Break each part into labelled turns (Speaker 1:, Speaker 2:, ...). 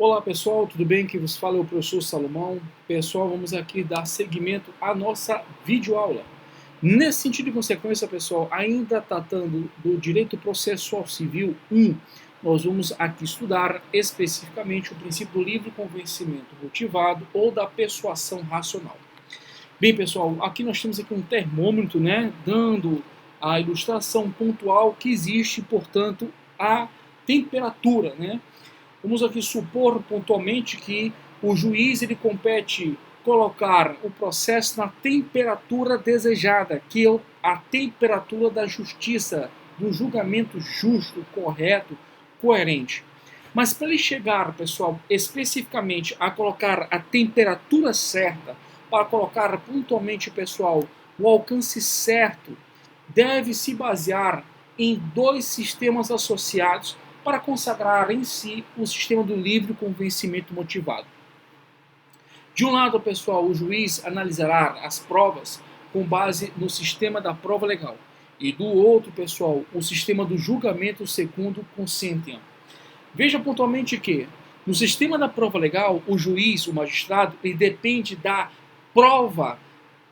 Speaker 1: Olá pessoal, tudo bem? Quem vos fala é o professor Salomão. Pessoal, vamos aqui dar seguimento à nossa videoaula. Nesse sentido de consequência, pessoal, ainda tratando do direito processual civil 1, nós vamos aqui estudar especificamente o princípio do livre convencimento motivado ou da persuasão racional. Bem, pessoal, aqui nós temos aqui um termômetro, né, dando a ilustração pontual que existe, portanto, a temperatura, né? Vamos aqui supor pontualmente que o juiz ele compete colocar o processo na temperatura desejada, que é a temperatura da justiça, do julgamento justo, correto, coerente. Mas para ele chegar, pessoal, especificamente a colocar a temperatura certa, para colocar pontualmente, pessoal, o alcance certo, deve se basear em dois sistemas associados para consagrar em si o sistema do livre convencimento motivado. De um lado, pessoal, o juiz analisará as provas com base no sistema da prova legal. E do outro, pessoal, o sistema do julgamento segundo consentiam. Veja pontualmente que, no sistema da prova legal, o juiz, o magistrado, ele depende da prova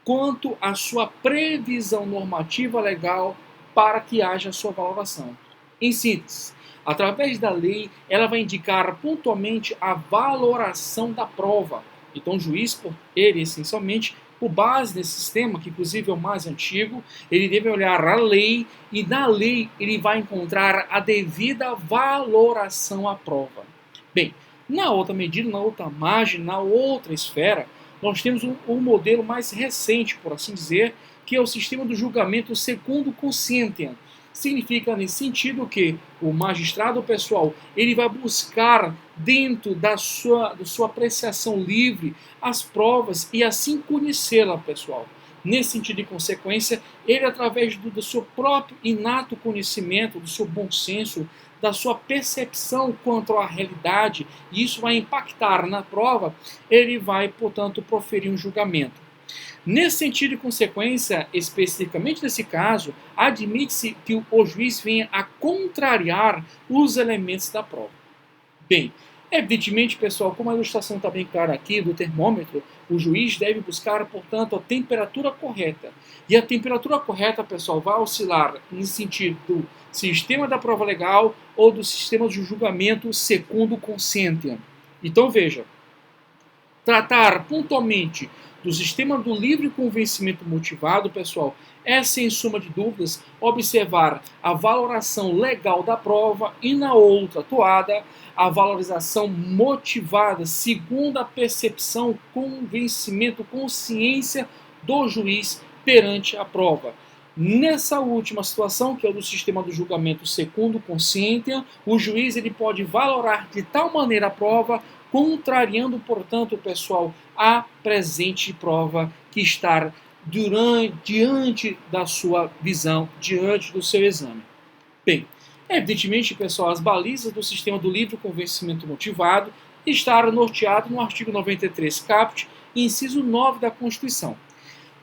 Speaker 1: quanto à sua previsão normativa legal para que haja sua valoração. Em síntese, através da lei, ela vai indicar pontualmente a valoração da prova. Então, o juiz, ele essencialmente, por base desse sistema, que inclusive é o mais antigo, ele deve olhar a lei e na lei ele vai encontrar a devida valoração à prova. Bem, na outra medida, na outra margem, na outra esfera, nós temos um modelo mais recente, por assim dizer, que é o sistema do julgamento segundo conscientiam. Significa nesse sentido que o magistrado pessoal ele vai buscar dentro da sua apreciação livre as provas e assim conhecê-la, pessoal. Nesse sentido de consequência, ele através do seu próprio inato conhecimento, do seu bom senso, da sua percepção quanto à realidade, e isso vai impactar na prova, ele vai, portanto, proferir um julgamento. Nesse sentido de consequência, especificamente nesse caso, admite-se que o juiz venha a contrariar os elementos da prova. Bem, evidentemente, pessoal, como a ilustração está bem clara aqui do termômetro, o juiz deve buscar, portanto, a temperatura correta. E a temperatura correta, pessoal, vai oscilar no sentido do sistema da prova legal ou do sistema de julgamento segundo consentiam. Então, veja, tratar pontualmente do sistema do livre convencimento motivado, pessoal, é, sem suma de dúvidas, observar a valoração legal da prova e, na outra toada, a valorização motivada segundo a percepção, convencimento, consciência do juiz perante a prova. Nessa última situação, que é o do sistema do julgamento segundo consciência, o juiz ele pode valorar de tal maneira a prova, contrariando, portanto, pessoal, a presente prova que está diante da sua visão, diante do seu exame. Bem, evidentemente, pessoal, as balizas do sistema do livre convencimento motivado estão norteadas no artigo 93 caput, inciso 9 da Constituição.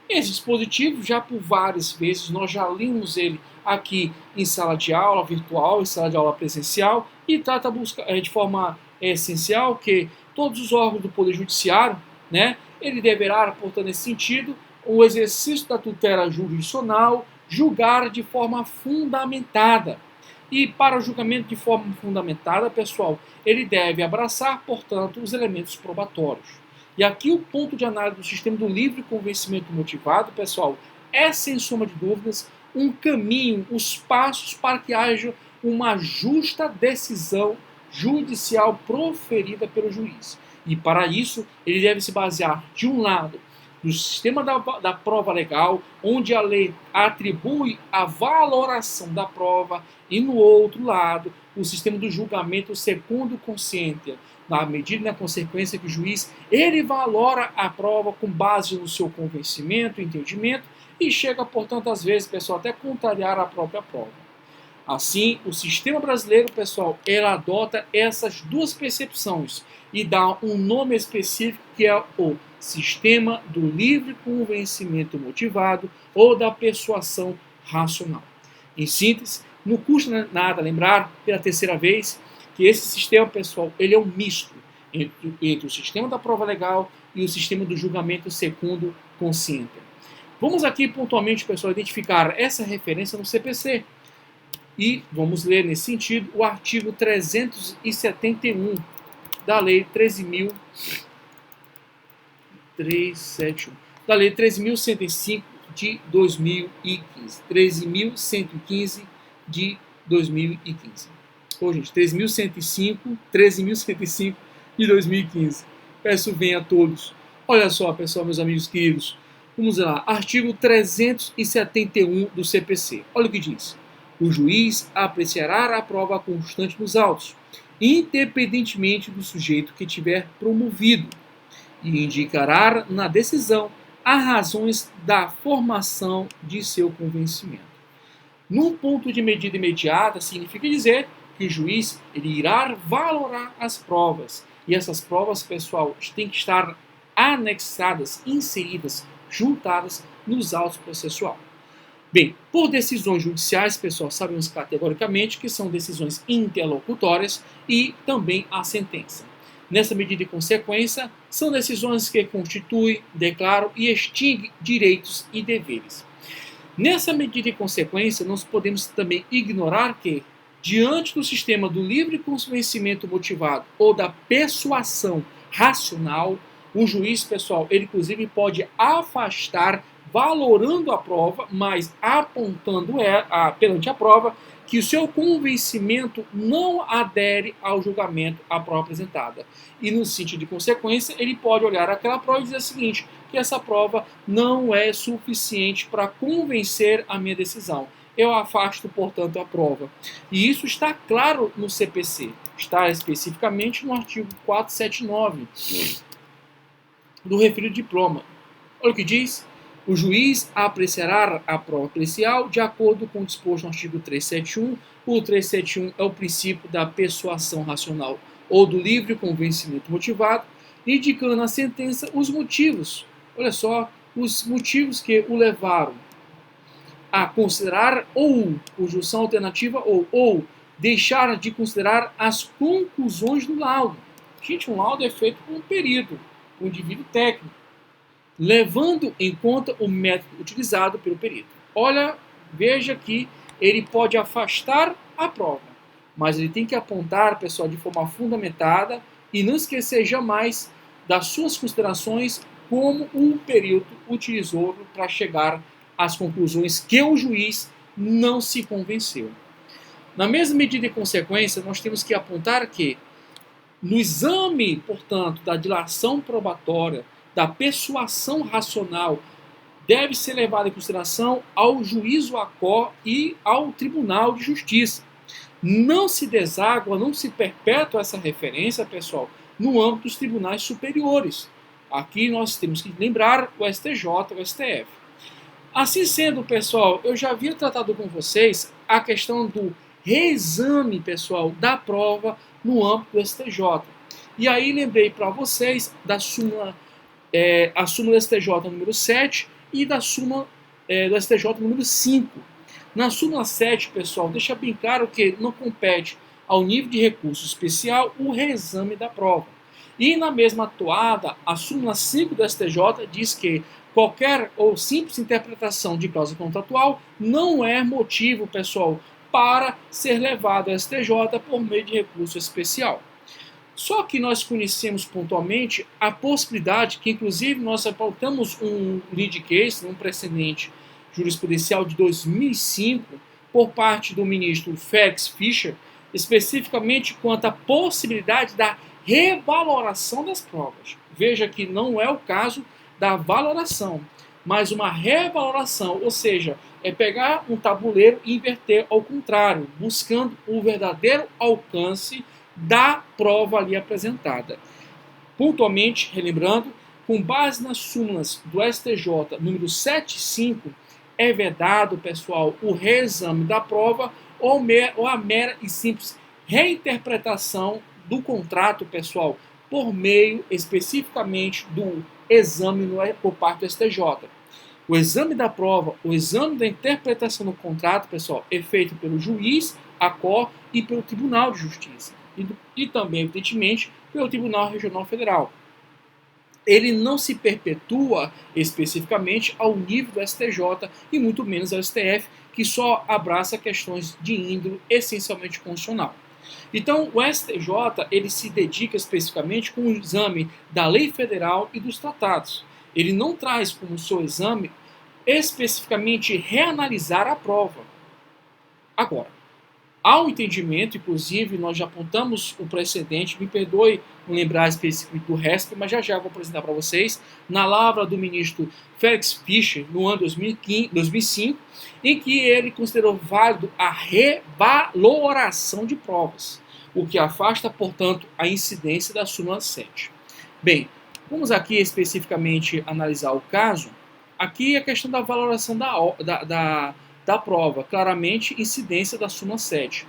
Speaker 1: Esse dispositivo, já por várias vezes, nós já lemos ele aqui em sala de aula virtual, em sala de aula presencial, e trata de forma essencial que todos os órgãos do Poder Judiciário, né, ele deverá, portanto, nesse sentido, o exercício da tutela jurisdicional, julgar de forma fundamentada. E para o julgamento de forma fundamentada, pessoal, ele deve abraçar, portanto, os elementos probatórios. E aqui o ponto de análise do sistema do livre convencimento motivado, pessoal, é, sem sombra de dúvidas, um caminho, os passos para que haja uma justa decisão judicial proferida pelo juiz. E para isso, ele deve se basear, de um lado, no sistema da prova legal, onde a lei atribui a valoração da prova, e no outro lado, o sistema do julgamento segundo consciência, na medida e na consequência que o juiz ele valora a prova com base no seu convencimento, entendimento, e chega, portanto, às vezes, pessoal, até contrariar a própria prova. Assim, o sistema brasileiro, pessoal, ele adota essas duas percepções e dá um nome específico que é o sistema do livre convencimento motivado ou da persuasão racional. Em síntese, não custa nada lembrar, pela terceira vez, que esse sistema, pessoal, ele é um misto. entre o sistema da prova legal e o sistema do julgamento segundo consciente. Vamos aqui pontualmente, pessoal, identificar essa referência no CPC. E vamos ler nesse sentido o artigo 371 da Lei 13.371, da Lei 13.105 de 2015. 13.115 de 2015. Ô, gente, 13.105 de 2015. Peço bem a todos. Olha só, pessoal, meus amigos queridos. Vamos lá. Artigo 371 do CPC. Olha o que diz. O juiz apreciará a prova constante nos autos, independentemente do sujeito que tiver promovido, e indicará na decisão as razões da formação de seu convencimento. Num ponto de medida imediata, significa dizer que o juiz ele irá valorar as provas. E essas provas, pessoal, têm que estar anexadas, inseridas, juntadas nos autos processuais. Bem, por decisões judiciais, pessoal, sabemos categoricamente que são decisões interlocutórias e também a sentença. Nessa medida e consequência, são decisões que constituem, declaram e extinguem direitos e deveres. Nessa medida e consequência, nós podemos também ignorar que, diante do sistema do livre convencimento motivado ou da persuasão racional, o juiz, pessoal, ele inclusive pode afastar, valorando a prova, mas apontando perante a prova que o seu convencimento não adere ao julgamento à prova apresentada. E no sentido de consequência, ele pode olhar aquela prova e dizer o seguinte, que essa prova não é suficiente para convencer a minha decisão. Eu afasto, portanto, a prova. E isso está claro no CPC. Está especificamente no artigo 479 do referido diploma. Olha o que diz. O juiz apreciará a prova pericial de acordo com o disposto no artigo 371. O 371 é o princípio da persuasão racional ou do livre convencimento motivado, indicando na sentença os motivos. Olha só, os motivos que o levaram a considerar ou conjunção alternativa ou deixar de considerar as conclusões do laudo. Gente, um laudo é feito por um perito, um indivíduo técnico, levando em conta o método utilizado pelo perito. Olha, veja que ele pode afastar a prova, mas ele tem que apontar, pessoal, de forma fundamentada e não esquecer jamais das suas considerações como o perito utilizou para chegar às conclusões que o juiz não se convenceu. Na mesma medida e consequência, nós temos que apontar que no exame, portanto, da dilação probatória, da persuasão racional, deve ser levada em consideração ao juízo ACOR e ao Tribunal de Justiça. Não se deságua, não se perpetua essa referência, pessoal, no âmbito dos tribunais superiores. Aqui nós temos que lembrar o STJ, o STF. Assim sendo, pessoal, eu já havia tratado com vocês a questão do reexame, pessoal, da prova no âmbito do STJ. E aí lembrei para vocês da súmula, a súmula STJ número 7 e da súmula do STJ número 5. Na súmula 7, pessoal, deixa bem claro que não compete ao nível de recurso especial o reexame da prova. E na mesma toada, a súmula 5 do STJ diz que qualquer ou simples interpretação de cláusula contratual não é motivo, pessoal, para ser levado ao STJ por meio de recurso especial. Só que nós conhecemos pontualmente a possibilidade que, inclusive, nós apontamos um lead case, um precedente jurisprudencial de 2005, por parte do ministro Félix Fischer, especificamente quanto à possibilidade da revaloração das provas. Veja que não é o caso da valoração, mas uma revaloração, ou seja, é pegar um tabuleiro e inverter ao contrário, buscando o verdadeiro alcance da prova ali apresentada. Pontualmente, relembrando, com base nas súmulas do STJ número 75, é vedado, pessoal, o reexame da prova ou a mera e simples reinterpretação do contrato, pessoal, por meio especificamente do exame por parte do STJ. O exame da prova, o exame da interpretação do contrato, pessoal, é feito pelo juiz, ACOR e pelo Tribunal de Justiça. e também, evidentemente, pelo Tribunal Regional Federal. Ele não se perpetua especificamente ao nível do STJ e muito menos ao STF, que só abraça questões de índole essencialmente constitucional. Então, o STJ ele se dedica especificamente com o exame da lei federal e dos tratados. Ele não traz como seu exame especificamente reanalisar a prova. Agora, há um entendimento, inclusive nós já apontamos o precedente, me perdoe não lembrar especificamente do resto, mas já vou apresentar para vocês, na lavra do ministro Felix Fischer, no ano 2005, em que ele considerou válido a revaloração de provas, o que afasta, portanto, a incidência da súmula 7. Bem, vamos aqui especificamente analisar o caso. Aqui a questão da valoração da prova, claramente incidência da súmula 7.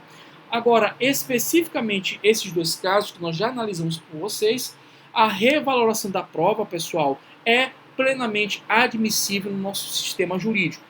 Speaker 1: Agora, especificamente esses dois casos que nós já analisamos com vocês, a revaloração da prova, pessoal, é plenamente admissível no nosso sistema jurídico.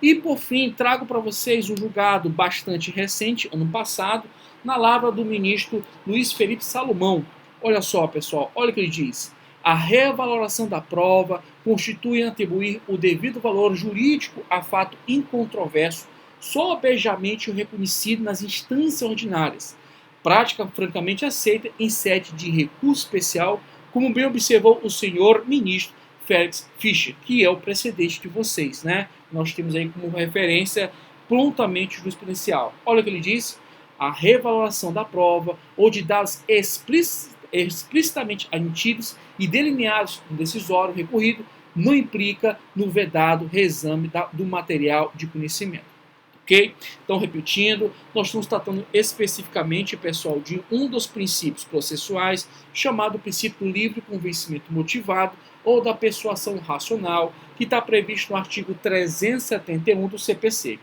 Speaker 1: E, por fim, trago para vocês um julgado bastante recente, ano passado, na lavra do ministro Luiz Felipe Salomão. Olha só, pessoal, olha o que ele diz. A revaloração da prova constitui atribuir o devido valor jurídico a fato incontroverso, sobejamente reconhecido nas instâncias ordinárias, prática francamente aceita em sede de recurso especial, como bem observou o senhor ministro Felix Fischer, que é o precedente de vocês, né? Nós temos aí como referência prontamente jurisprudencial. Olha o que ele diz: a revaloração da prova ou de dados explicitamente admitidos e delineados no decisório recorrido não implica no vedado reexame do material de conhecimento. Ok? Então, repetindo, nós estamos tratando especificamente, pessoal, de um dos princípios processuais, chamado princípio do livre convencimento motivado ou da persuasão racional, que está previsto no artigo 371 do CPC.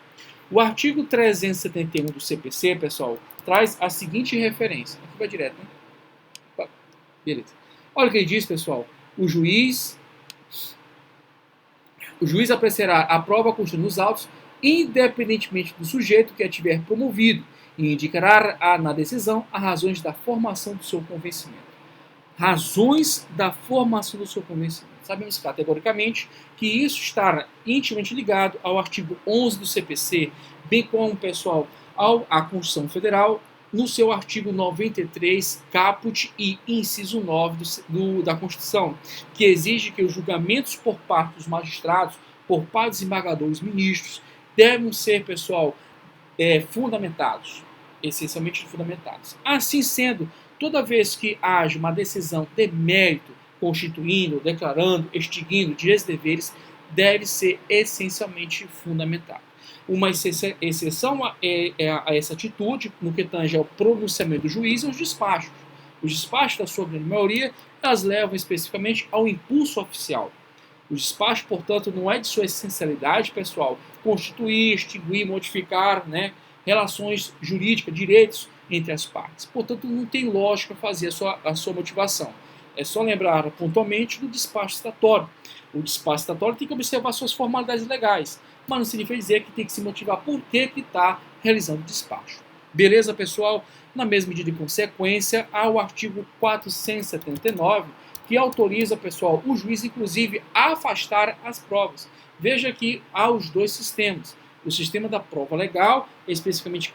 Speaker 1: O artigo 371 do CPC, pessoal, traz a seguinte referência. Aqui vai direto, né? Beleza. Olha o que ele diz, pessoal. O juiz apreciará a prova constante nos autos, independentemente do sujeito que a tiver promovido, e indicará na decisão as razões da formação do seu convencimento. Razões da formação do seu convencimento. Sabemos categoricamente que isso está intimamente ligado ao artigo 11 do CPC, bem como, pessoal, à Constituição Federal, no seu artigo 93, caput e inciso 9 da Constituição, que exige que os julgamentos por parte dos magistrados, por parte dos desembargadores ministros, devem ser, pessoal, fundamentados, essencialmente fundamentados. Assim sendo, toda vez que haja uma decisão de mérito, constituindo, declarando, extinguindo direitos e deveres, deve ser essencialmente fundamentado. Uma exceção a essa atitude, no que tange ao pronunciamento do juiz, é os despachos. Os despachos, da sua grande maioria, elas levam especificamente ao impulso oficial. O despacho, portanto, não é de sua essencialidade, pessoal, constituir, extinguir, modificar, né, relações jurídicas, direitos entre as partes. Portanto, não tem lógica fazer a sua motivação. É só lembrar pontualmente do despacho citatório. O despacho citatório tem que observar suas formalidades legais, mas não significa dizer que tem que se motivar por que está realizando o despacho. Beleza, pessoal? Na mesma medida de consequência, há o artigo 479, que autoriza, pessoal, o juiz, inclusive, a afastar as provas. Veja que há os dois sistemas. O sistema da prova legal, especificamente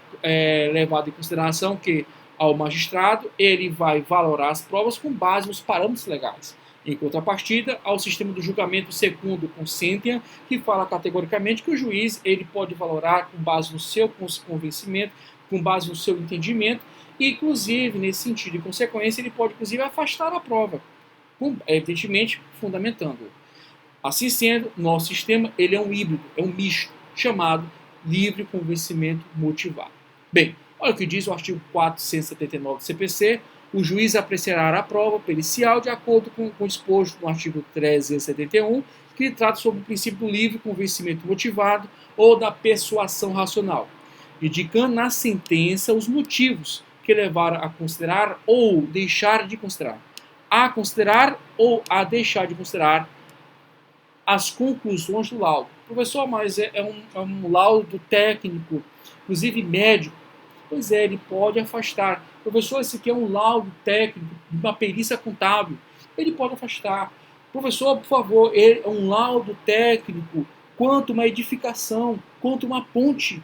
Speaker 1: levado em consideração que ao magistrado, ele vai valorar as provas com base nos parâmetros legais. Em contrapartida, ao sistema do julgamento segundo consentiam, que fala categoricamente que o juiz ele pode valorar com base no seu convencimento, com base no seu entendimento, e, inclusive, nesse sentido de consequência, ele pode, inclusive, afastar a prova, evidentemente, fundamentando. Assim sendo, nosso sistema ele é um híbrido, é um misto, chamado livre convencimento motivado. Bem, olha o que diz o artigo 479 do CPC. O juiz apreciará a prova pericial de acordo com o disposto no artigo 371, que trata sobre o princípio do livre convencimento motivado ou da persuasão racional, indicando na sentença os motivos que levaram a considerar ou deixar de considerar, a considerar ou a deixar de considerar as conclusões do laudo. Professor, mas é um laudo técnico, inclusive médico. Pois é, ele pode afastar. Professor, esse aqui é um laudo técnico de uma perícia contábil. Ele pode afastar. Professor, por favor, é um laudo técnico quanto uma edificação, quanto uma ponte.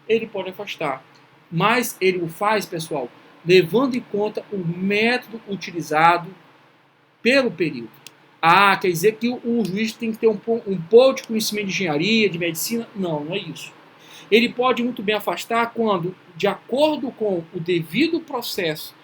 Speaker 1: Ele pode afastar. Mas ele o faz, pessoal, levando em conta o método utilizado pelo período. Ah, quer dizer que o juiz tem que ter um pouco de conhecimento de engenharia, de medicina? Não, não é isso. Ele pode muito bem afastar quando, de acordo com o devido processo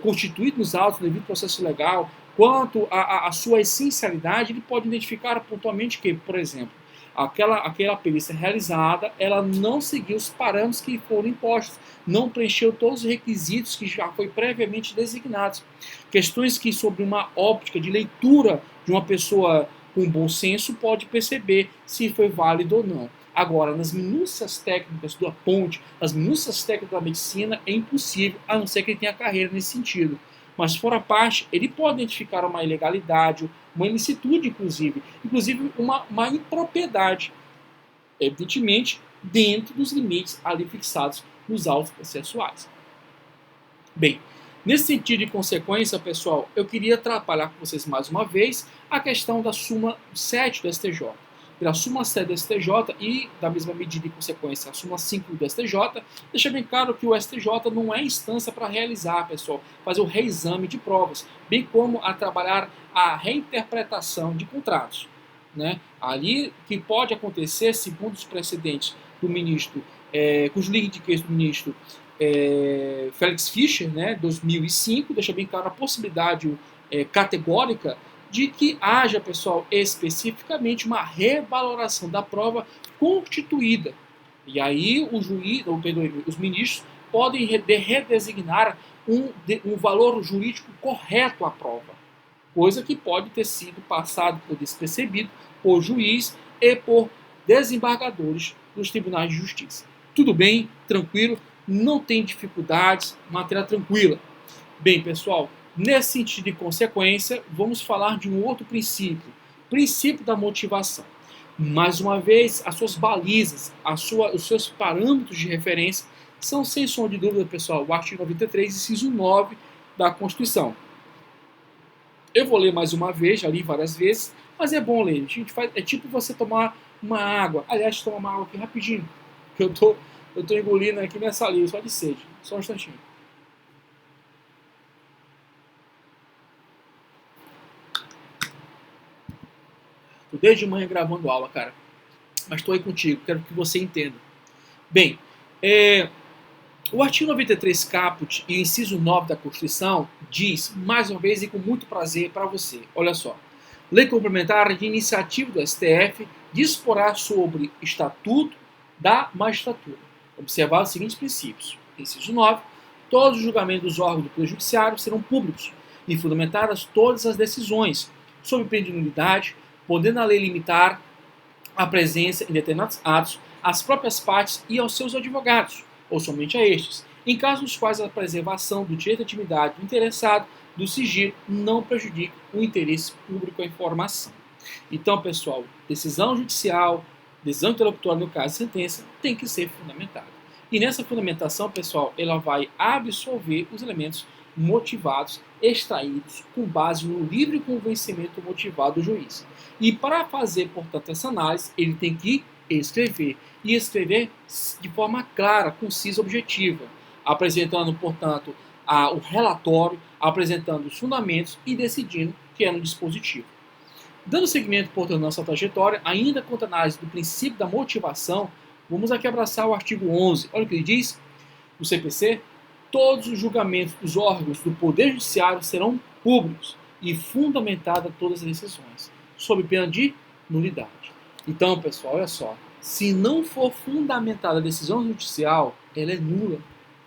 Speaker 1: constituído nos autos, o devido processo legal, quanto à sua essencialidade, ele pode identificar pontualmente que, por exemplo, aquela perícia realizada, ela não seguiu os parâmetros que foram impostos, não preencheu todos os requisitos que já foi previamente designados. Questões que, sobre uma óptica de leitura de uma pessoa com bom senso, pode perceber se foi válido ou não. Agora, nas minúcias técnicas da ponte, as minúcias técnicas da medicina, é impossível, a não ser que ele tenha carreira nesse sentido. Mas, fora a parte, ele pode identificar uma ilegalidade, uma ilicitude, inclusive uma impropriedade, evidentemente, dentro dos limites ali fixados nos autos processuais. Bem, nesse sentido e consequência, pessoal, eu queria trabalhar com vocês mais uma vez a questão da súmula 7 do STJ. Pela súmula 7 do STJ e, da mesma medida e consequência, a súmula 5 do STJ, deixa bem claro que o STJ não é instância para realizar, pessoal, fazer o reexame de provas, bem como a trabalhar a reinterpretação de contratos. Né? Ali que pode acontecer, segundo os precedentes do ministro, cujo link de queixa do ministro Félix Fischer, né, 2005, deixa bem claro a possibilidade categórica de que haja, pessoal, especificamente uma revaloração da prova constituída. E aí o juiz, os ministros podem redesignar um valor jurídico correto à prova, coisa que pode ter sido passado por despercebido por juiz e por desembargadores dos tribunais de justiça. Tudo bem, tranquilo, não tem dificuldades, matéria tranquila. Bem, pessoal, nesse sentido de consequência, vamos falar de um outro princípio, princípio da motivação. Mais uma vez, as suas balizas, os seus parâmetros de referência são, sem sombra de dúvida, pessoal, o artigo 93, inciso 9 da Constituição. Eu vou ler mais uma vez, já li várias vezes, mas é bom ler. É tipo você tomar uma água. Aliás, tomar uma água aqui rapidinho, que eu tô engolindo aqui minha saliva, só de sede. Só um instantinho. Tô desde manhã gravando aula, cara. Mas estou aí contigo, quero que você entenda. Bem, o artigo 93 caput e o inciso 9 da Constituição diz, mais uma vez e com muito prazer para você, olha só. Lei complementar de iniciativa do STF disporá sobre estatuto da magistratura. Observar os seguintes princípios. Inciso 9. Todos os julgamentos dos órgãos do Poder Judiciário serão públicos e fundamentadas todas as decisões, sob pena de nulidade, podendo a lei limitar a presença em determinados atos às próprias partes e aos seus advogados, ou somente a estes, em casos nos quais a preservação do direito à intimidade do interessado do sigilo não prejudique o interesse público à informação. Então, pessoal, decisão judicial, decisão interlocutória, no caso de sentença, tem que ser fundamentada. E nessa fundamentação, pessoal, ela vai absolver os elementos motivados, extraídos com base no livre convencimento motivado do juiz. E para fazer, portanto, essa análise, ele tem que escrever. E escrever de forma clara, concisa, objetiva, apresentando, portanto, o relatório, apresentando os fundamentos e decidindo que é no dispositivo. Dando seguimento, portanto, à nossa trajetória, ainda quanto à análise do princípio da motivação, vamos aqui abraçar o artigo 11. Olha o que ele diz no CPC. Todos os julgamentos dos órgãos do Poder Judiciário serão públicos e fundamentadas todas as decisões, sob pena de nulidade. Então, pessoal, olha só. Se não for fundamentada a decisão judicial, ela é nula.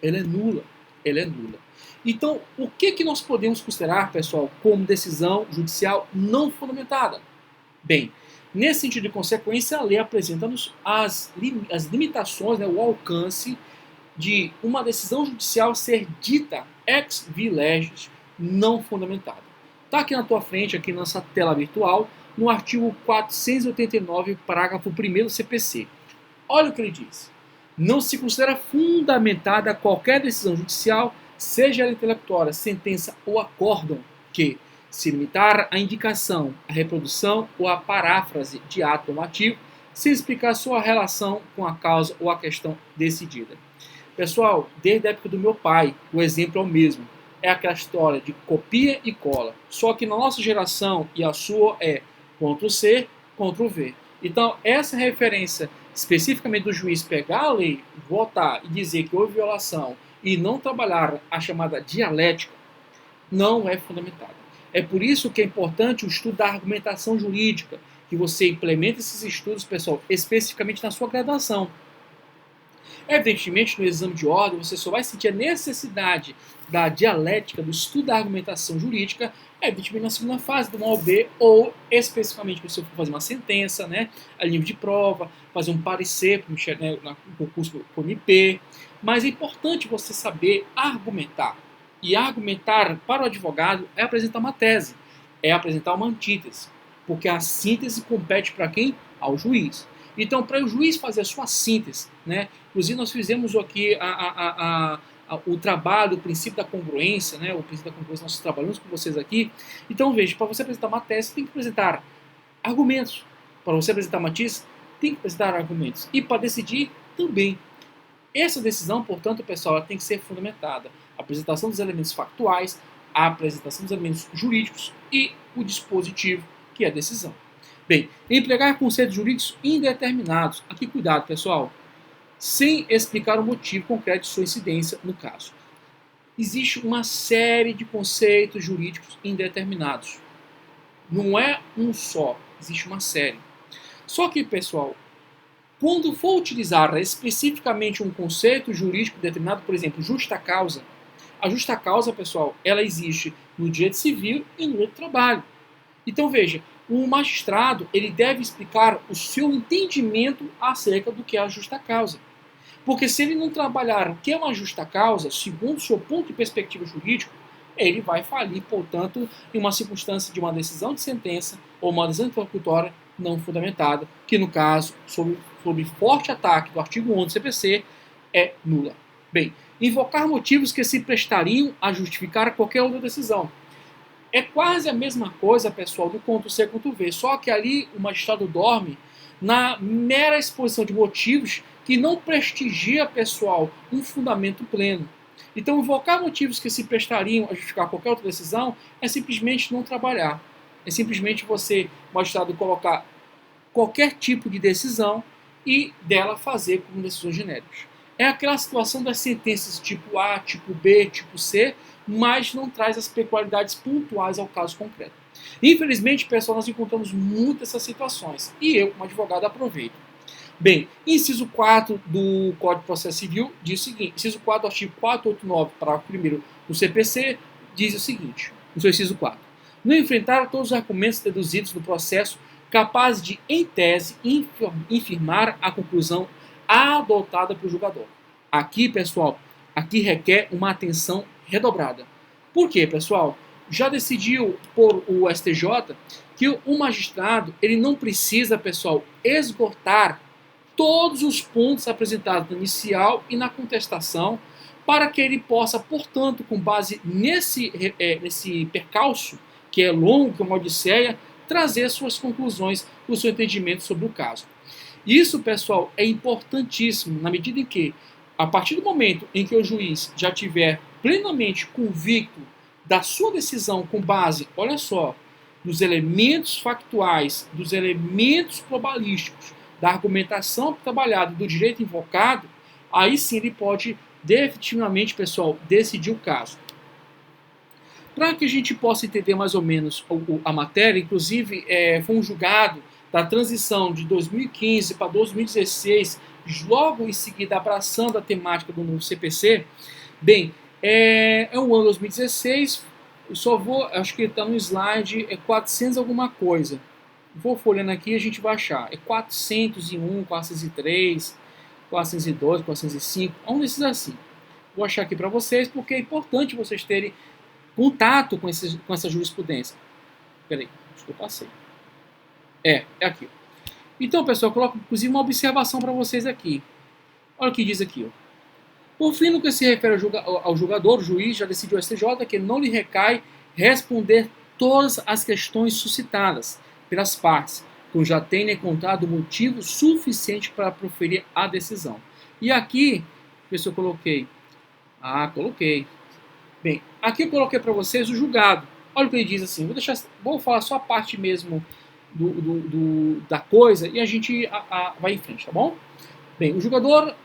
Speaker 1: Ela é nula. Ela é nula. Então, o que nós podemos considerar, pessoal, como decisão judicial não fundamentada? Bem, nesse sentido de consequência, a lei apresenta-nos as limitações, né, o alcance de uma decisão judicial ser dita ex legis não fundamentada. Está aqui na tua frente, aqui na nossa tela virtual, no artigo 489, parágrafo 1º do CPC. Olha o que ele diz. Não se considera fundamentada qualquer decisão judicial, seja ela intelectual, sentença ou acórdão, que se limitar à indicação, à reprodução ou à paráfrase de ato normativo, sem explicar sua relação com a causa ou a questão decidida. Pessoal, desde a época do meu pai, o exemplo é o mesmo. É aquela história de copia e cola. Só que na nossa geração e a sua é Ctrl+C, Ctrl+V. Então, essa referência especificamente do juiz pegar a lei, votar e dizer que houve violação e não trabalhar a chamada dialética, não é fundamentada. É por isso que é importante o estudo da argumentação jurídica, que você implementa esses estudos, pessoal, especificamente na sua graduação. Evidentemente, no exame de ordem, você só vai sentir a necessidade da dialética, do estudo da argumentação jurídica, evidentemente na segunda fase do OAB, ou especificamente quando você for fazer uma sentença, né, a nível de prova, fazer um parecer no concurso para o MP. Mas é importante você saber argumentar. E argumentar para o advogado é apresentar uma tese, é apresentar uma antítese, porque a síntese compete para quem? Ao juiz. Então, para o juiz fazer a sua síntese, né? Inclusive nós fizemos aqui o trabalho, o princípio da congruência, né? O princípio da congruência nós trabalhamos com vocês aqui. Então, veja, para você apresentar uma tese, tem que apresentar argumentos. Para você apresentar uma tese, tem que apresentar argumentos. E para decidir, também. Essa decisão, portanto, pessoal, ela tem que ser fundamentada. A apresentação dos elementos factuais, a apresentação dos elementos jurídicos e o dispositivo, que é a decisão. Bem, empregar conceitos jurídicos indeterminados. Aqui, cuidado, pessoal. Sem explicar o motivo concreto de sua incidência no caso. Existe uma série de conceitos jurídicos indeterminados. Não é um só, existe uma série. Só que, pessoal, quando for utilizar especificamente um conceito jurídico determinado, por exemplo, justa causa, a justa causa, pessoal, ela existe no direito civil e no direito do trabalho. Então, veja, o magistrado ele deve explicar o seu entendimento acerca do que é a justa causa. Porque se ele não trabalhar o que é uma justa causa, segundo o seu ponto de perspectiva jurídico, ele vai falir, portanto, em uma circunstância de uma decisão de sentença ou uma decisão interlocutória não fundamentada, que no caso, sob forte ataque do artigo 11 do CPC, é nula. Bem, invocar motivos que se prestariam a justificar qualquer outra decisão. É quase a mesma coisa, pessoal, do Ctrl+C, Ctrl+V, só que ali o magistrado dorme na mera exposição de motivos que não prestigia, pessoal, um fundamento pleno. Então, invocar motivos que se prestariam a justificar qualquer outra decisão é simplesmente não trabalhar. É simplesmente você, magistrado, colocar qualquer tipo de decisão e dela fazer como decisões genéricas. É aquela situação das sentenças tipo A, tipo B, tipo C, mas não traz as peculiaridades pontuais ao caso concreto. Infelizmente, pessoal, nós encontramos muitas essas situações e eu, como advogado, aproveito. Bem, inciso 4 do Código de Processo Civil diz o seguinte, inciso 4 do artigo 489, parágrafo 1º do CPC, diz o seguinte, no seu inciso 4. Não enfrentar todos os argumentos deduzidos no processo capazes de, em tese, infirmar a conclusão adotada pelo julgador. Aqui, pessoal, aqui requer uma atenção redobrada. Por quê, pessoal? Já decidiu por o STJ que o magistrado ele não precisa, pessoal, esgotar todos os pontos apresentados na inicial e na contestação para que ele possa, portanto, com base nesse percalço, que é longo, que é uma odisseia, trazer suas conclusões, o seu entendimento sobre o caso. Isso, pessoal, é importantíssimo na medida em que, a partir do momento em que o juiz já tiver plenamente convicto da sua decisão com base, olha só, dos elementos factuais, dos elementos probabilísticos, da argumentação trabalhada do direito invocado, aí sim ele pode definitivamente, pessoal, decidir o caso. Para que a gente possa entender mais ou menos a matéria, inclusive foi um julgado da transição de 2015 para 2016, logo em seguida abraçando a temática do novo CPC. Bem, é o ano 2016, eu só vou, acho que está no slide, 400 alguma coisa. Vou folhando aqui e a gente vai achar. É 401, 403, 402, 405, um desses assim. Vou achar aqui para vocês porque é importante vocês terem contato com essa jurisprudência. Peraí, acho que eu passei. É aqui. Então, pessoal, eu coloco inclusive uma observação para vocês aqui. Olha o que diz aqui, ó. Por fim, no que se refere ao jogador, o juiz já decidiu ao STJ que não lhe recai responder todas as questões suscitadas pelas partes, quando já tenha encontrado motivo suficiente para proferir a decisão. E aqui, ver se eu coloquei. Coloquei. Bem, aqui eu coloquei para vocês o julgado. Olha o que ele diz assim. Vou falar só a parte mesmo da coisa e a gente vai em frente, tá bom? Bem, o julgador,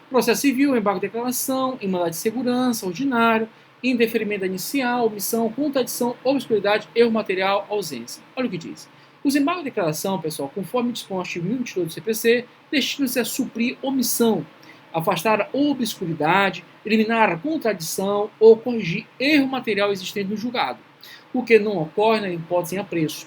Speaker 1: processo civil, embargo de declaração, em mandado de segurança, ordinário, indeferimento inicial, omissão, contradição, obscuridade, erro material, ausência. Olha o que diz. Os embargos de declaração, pessoal, conforme dispõe o artigo 1022 do CPC, destinam-se a suprir omissão, afastar a obscuridade, eliminar a contradição ou corrigir erro material existente no julgado, o que não ocorre na hipótese em apreço.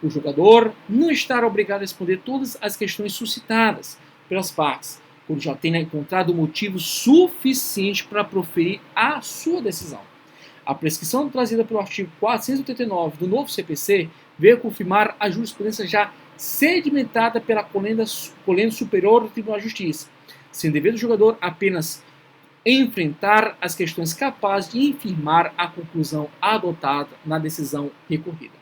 Speaker 1: O julgador não estará obrigado a responder todas as questões suscitadas pelas partes, quando já tenha encontrado motivo suficiente para proferir a sua decisão. A prescrição trazida pelo artigo 489 do novo CPC veio confirmar a jurisprudência já sedimentada pela colenda superior do Tribunal de Justiça, sendo dever do jogador apenas enfrentar as questões capazes de infirmar a conclusão adotada na decisão recorrida.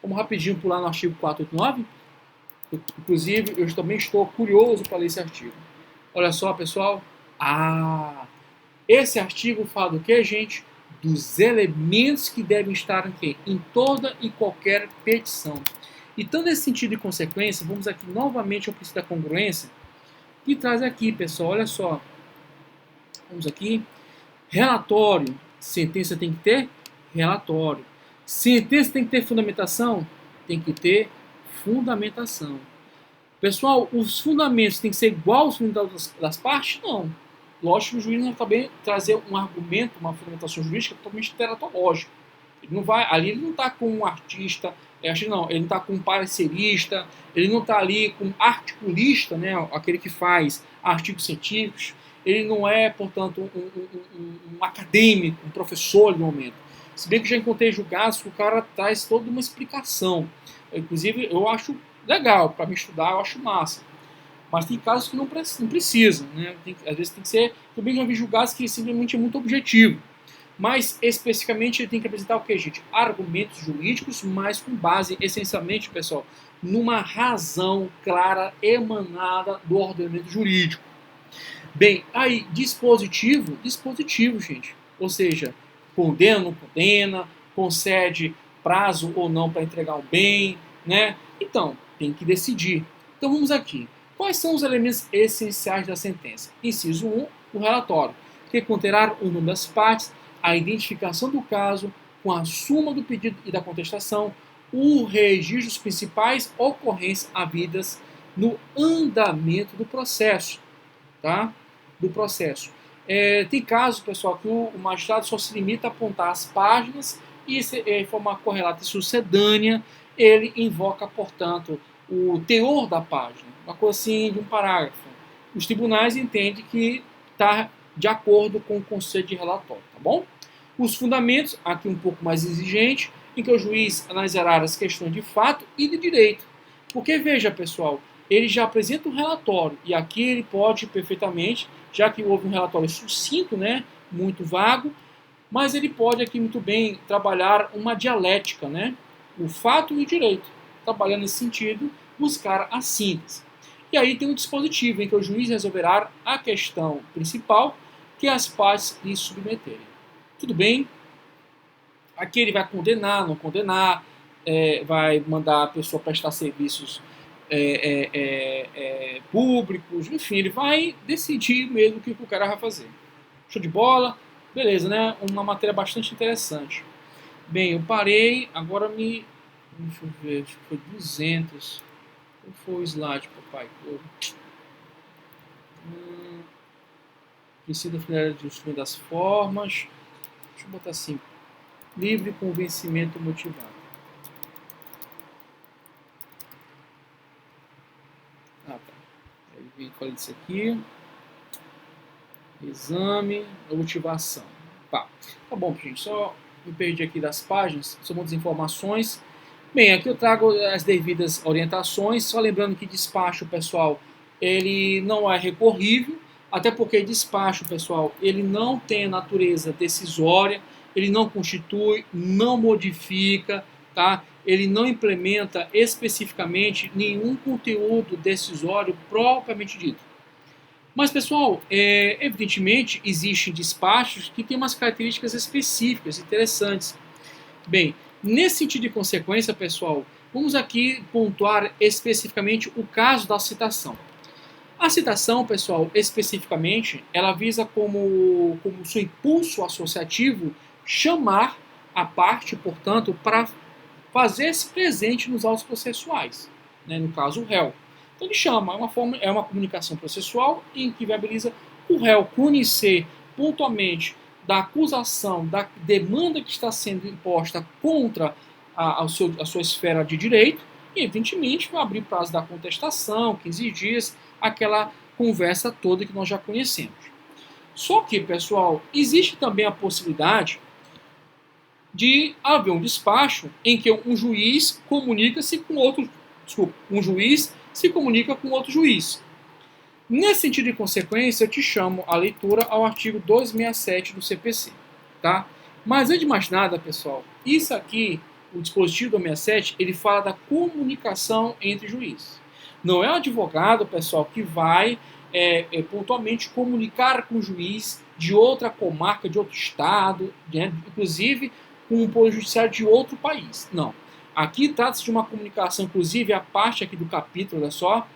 Speaker 1: Vamos rapidinho pular no artigo 489. Inclusive, eu também estou curioso para ler esse artigo. Olha só, pessoal. Esse artigo fala do que, gente? Dos elementos que devem estar aqui, em toda e qualquer petição. Então, nesse sentido e consequência, vamos aqui novamente ao princípio da congruência, que traz aqui, pessoal, olha só. Vamos aqui. Relatório. Sentença tem que ter relatório. Sentença tem que ter fundamentação? Tem que ter fundamentação. Pessoal, os fundamentos têm que ser igual aos fundamentos das partes? Não. Lógico que o juiz não também trazer um argumento, uma fundamentação jurídica totalmente teratológica. Ele não vai, ali ele não está com um artista, ele não está com um parecerista, ele não está ali com um articulista, né, aquele que faz artigos científicos, ele não é, portanto, um acadêmico, um professor no momento. Se bem que já encontrei julgados que o cara traz toda uma explicação. Inclusive, eu acho legal, para me estudar eu acho massa. Mas tem casos que não precisam, né? Às vezes tem que ser. Também já vi julgados que simplesmente é muito objetivo. Mas especificamente ele tem que apresentar o que, gente? Argumentos jurídicos, mas com base, essencialmente, pessoal, numa razão clara emanada do ordenamento jurídico. Bem, aí, dispositivo, gente. Ou seja, condena ou não condena, concede prazo ou não para entregar o bem, né? Então, tem que decidir. Então vamos aqui. Quais são os elementos essenciais da sentença? Inciso 1, o relatório, que conterá o nome das partes, a identificação do caso, com a suma do pedido e da contestação, o registro dos principais ocorrências havidas no andamento do processo. Tá? Do processo. Tem casos, pessoal, que o magistrado só se limita a apontar as páginas e, em forma correlata e sucedânea, ele invoca, portanto, o teor da página, uma coisa assim de um parágrafo. Os tribunais entendem que está de acordo com o conceito de relatório, tá bom? Os fundamentos, aqui um pouco mais exigente, em que o juiz analisará as questões de fato e de direito. Porque, veja, pessoal, ele já apresenta um relatório, e aqui ele pode perfeitamente, já que houve um relatório sucinto, né, muito vago, mas ele pode aqui muito bem trabalhar uma dialética, né, o fato e o direito, trabalhando nesse sentido, buscar a síntese. E aí tem um dispositivo em que o juiz resolverá a questão principal que as partes lhe submeterem. Tudo bem? Aqui ele vai condenar, não condenar, vai mandar a pessoa prestar serviços públicos, enfim, ele vai decidir mesmo o que o cara vai fazer. Show de bola? Beleza, né? Uma matéria bastante interessante. Bem, eu parei, agora deixa eu ver, acho que foi 200. Qual foi o slide, papai? Precisa finalizar de instrumento das formas. Deixa eu botar assim. Livre convencimento motivado. Tá. Eu falei disso aqui. Exame, motivação. Tá bom, gente. Só me perdi aqui das páginas. São muitas informações. Bem, aqui eu trago as devidas orientações. Só lembrando que despacho, pessoal, ele não é recorrível, até porque despacho, pessoal, ele não tem a natureza decisória, ele não constitui, não modifica, tá? Ele não implementa especificamente nenhum conteúdo decisório propriamente dito. Mas, pessoal, evidentemente, existem despachos que têm umas características específicas, interessantes. Bem, nesse sentido de consequência, pessoal, vamos aqui pontuar especificamente o caso da citação. A citação, pessoal, especificamente, ela visa como seu impulso associativo chamar a parte, portanto, para fazer-se presente nos autos processuais, né, no caso o réu. Então ele chama, é uma comunicação processual em que viabiliza o réu conhecer pontualmente da acusação, da demanda que está sendo imposta contra a sua esfera de direito, e evidentemente vai abrir prazo da contestação, 15 dias, aquela conversa toda que nós já conhecemos. Só que, pessoal, existe também a possibilidade de haver um despacho em que um juiz comunica-se com outro, desculpa, um juiz se comunica com outro juiz. Nesse sentido de consequência, eu te chamo a leitura ao artigo 267 do CPC, tá? Mas antes de mais nada, pessoal, isso aqui, o dispositivo do 267, ele fala da comunicação entre juízes. Não é o advogado, pessoal, que vai pontualmente comunicar com o juiz de outra comarca, de outro estado, né? Inclusive com um poder judiciário de outro país. Não. Aqui trata-se de uma comunicação, inclusive a parte aqui do capítulo, olha só,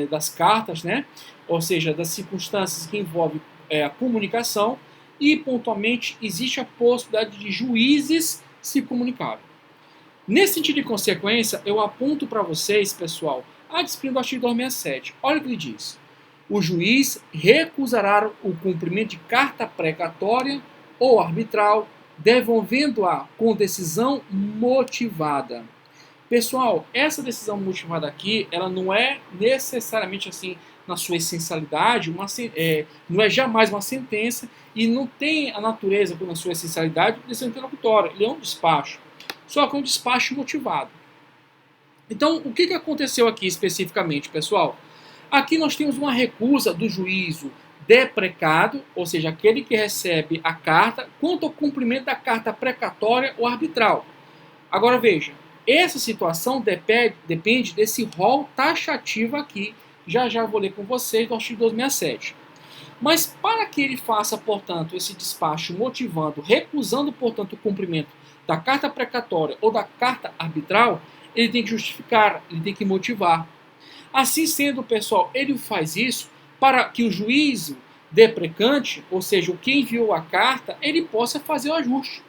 Speaker 1: das cartas, né? Ou seja, das circunstâncias que envolvem a comunicação, e pontualmente existe a possibilidade de juízes se comunicarem. Nesse sentido de consequência, eu aponto para vocês, pessoal, a disciplina do artigo 267. Olha o que ele diz. O juiz recusará o cumprimento de carta precatória ou arbitral, devolvendo-a com decisão motivada. Pessoal, essa decisão motivada aqui, ela não é necessariamente assim, na sua essencialidade, não é jamais uma sentença e não tem a natureza, na sua essencialidade, de decisão interlocutória. Ele é um despacho, só que é um despacho motivado. Então, o que aconteceu aqui especificamente, pessoal? Aqui nós temos uma recusa do juízo deprecado, ou seja, aquele que recebe a carta, quanto ao cumprimento da carta precatória ou arbitral. Agora veja, essa situação depende desse rol taxativo aqui, já vou ler com vocês do artigo 267. Mas para que ele faça, portanto, esse despacho motivando, recusando, portanto, o cumprimento da carta precatória ou da carta arbitral, ele tem que justificar, ele tem que motivar. Assim sendo, pessoal, ele faz isso para que o juízo deprecante, ou seja, o que enviou a carta, ele possa fazer o ajuste.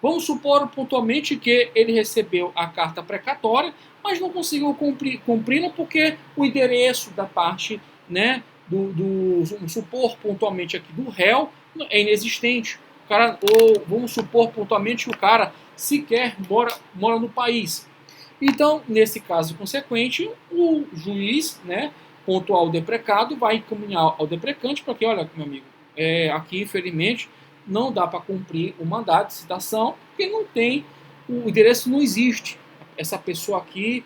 Speaker 1: Vamos supor pontualmente que ele recebeu a carta precatória, mas não conseguiu cumpri-la porque o endereço da parte, né, vamos supor pontualmente aqui do réu, é inexistente. O cara, ou vamos supor pontualmente que o cara sequer mora no país. Então, nesse caso consequente, o juiz, né, pontual ao deprecado, vai encaminhar ao deprecante para que, olha, meu amigo, aqui, infelizmente, não dá para cumprir o mandato de citação, porque não tem, o endereço não existe. Essa pessoa aqui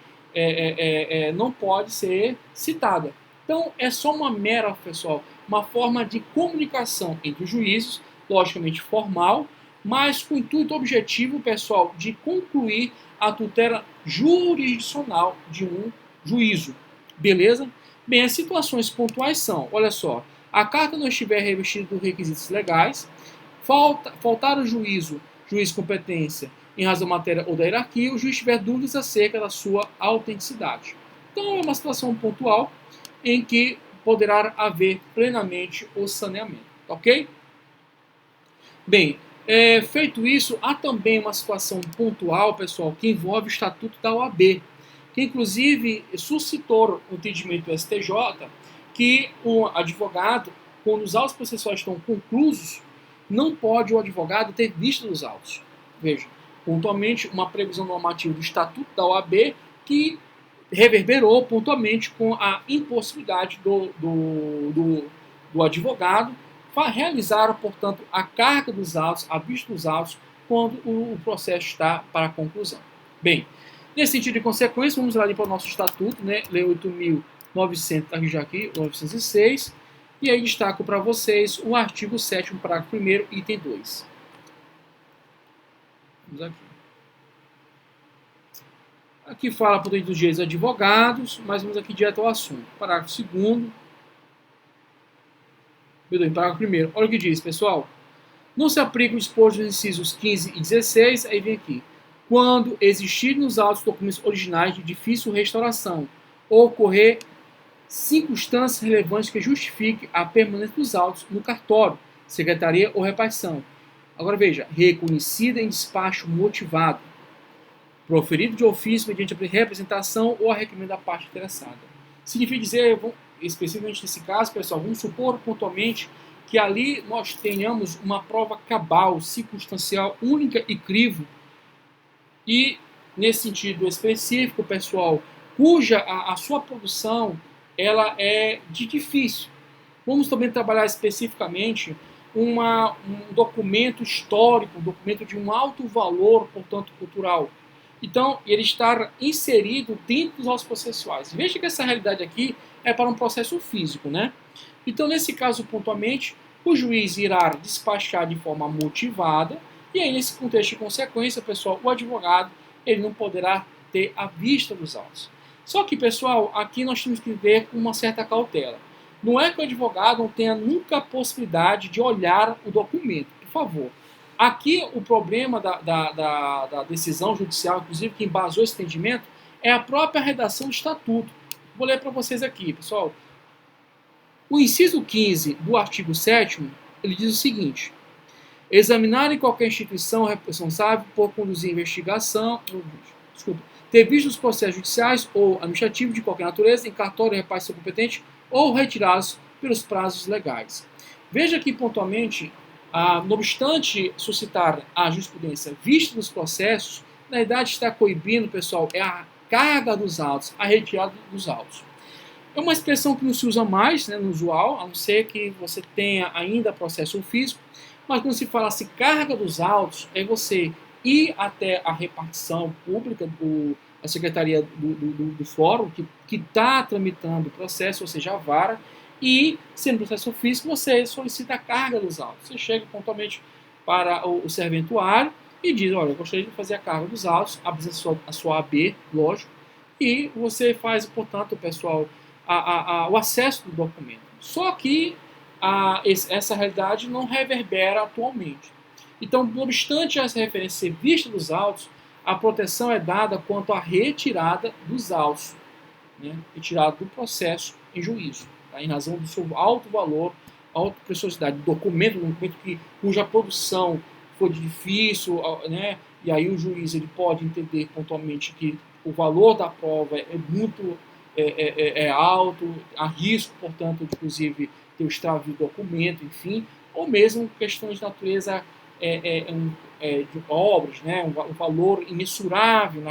Speaker 1: não pode ser citada. Então, é só uma mera, pessoal, uma forma de comunicação entre os juízes, logicamente formal, mas com o intuito objetivo, pessoal, de concluir a tutela jurisdicional de um juízo. Beleza? Bem, as situações pontuais são, olha só, a carta não estiver revestida dos requisitos legais, faltar o juiz competência em razão da matéria ou da hierarquia, o juiz tiver dúvidas acerca da sua autenticidade. Então, é uma situação pontual em que poderá haver plenamente o saneamento. Ok? Bem, feito isso, há também uma situação pontual, pessoal, que envolve o Estatuto da OAB, que inclusive suscitou o entendimento do STJ que o advogado, quando os autos processuais estão conclusos, não pode o advogado ter vista dos autos. Veja, pontualmente, uma previsão normativa do Estatuto da OAB que reverberou pontualmente com a impossibilidade do advogado realizar, portanto, a carga dos autos, a vista dos autos, quando o processo está para a conclusão. Bem, nesse sentido de consequência, vamos lá para o nosso Estatuto, né, Lei 900, aqui, 906, e aí destaco para vocês o artigo 7º, parágrafo 1º, item 2. Vamos aqui. Aqui fala por dentro dos direitos dos advogados, mas vamos aqui direto ao assunto. Parágrafo 2º, parágrafo 1º. Olha o que diz, pessoal. Não se aplica o disposto dos incisos 15 e 16, aí vem aqui. Quando existirem nos autos documentos originais de difícil restauração ou ocorrer circunstâncias relevantes que justifiquem a permanência dos autos no cartório, secretaria ou repartição. Agora veja, reconhecida em despacho motivado, proferido de ofício mediante a representação ou a requerimento da parte interessada. Significa dizer, especificamente nesse caso, pessoal, vamos supor pontualmente que ali nós tenhamos uma prova cabal, circunstancial, única e crivo, e nesse sentido específico, pessoal, cuja a sua produção ela é de difícil. Vamos também trabalhar especificamente um documento histórico, um documento de um alto valor, portanto, cultural. Então, ele está inserido dentro dos autos processuais. Veja que essa realidade aqui é para um processo físico, né? Então, nesse caso, pontualmente, o juiz irá despachar de forma motivada, e aí, nesse contexto de consequência, pessoal, o advogado ele não poderá ter a vista dos autos. Só que, pessoal, aqui nós temos que ver com uma certa cautela. Não é que o advogado não tenha nunca a possibilidade de olhar o documento, por favor. Aqui o problema da decisão judicial, inclusive que embasou esse entendimento, é a própria redação do estatuto. Vou ler para vocês aqui, pessoal. O inciso 15 do artigo 7º, ele diz o seguinte: examinar em qualquer instituição responsável por conduzir investigação, ter visto os processos judiciais ou administrativos de qualquer natureza em cartório, repartição competente ou retirados pelos prazos legais. Veja que, pontualmente, não obstante suscitar a jurisprudência vista dos processos, na verdade está coibindo, pessoal, é a carga dos autos, a retirada dos autos. É uma expressão que não se usa mais, né, no usual, a não ser que você tenha ainda processo físico, mas quando se fala assim, carga dos autos, é você ir até a repartição pública, a secretaria do fórum, que está tramitando o processo, ou seja, a vara, e, sendo processo físico, você solicita a carga dos autos. Você chega pontualmente para o serventuário e diz, olha, eu gostaria de fazer a carga dos autos, apresenta a sua AB, lógico, e você faz, portanto, pessoal, o acesso do documento. Só que essa realidade não reverbera atualmente. Então, não obstante as referências ser vista dos autos, a proteção é dada quanto à retirada dos autos, né? Retirada do processo em juízo, tá? Em razão do seu alto valor, alta preciosidade do documento, cuja produção foi difícil, né? E aí o juiz ele pode entender pontualmente que o valor da prova é muito alto, há risco, portanto, inclusive, ter o extravio do documento, enfim, ou mesmo questões de natureza de obras, né, um valor imensurável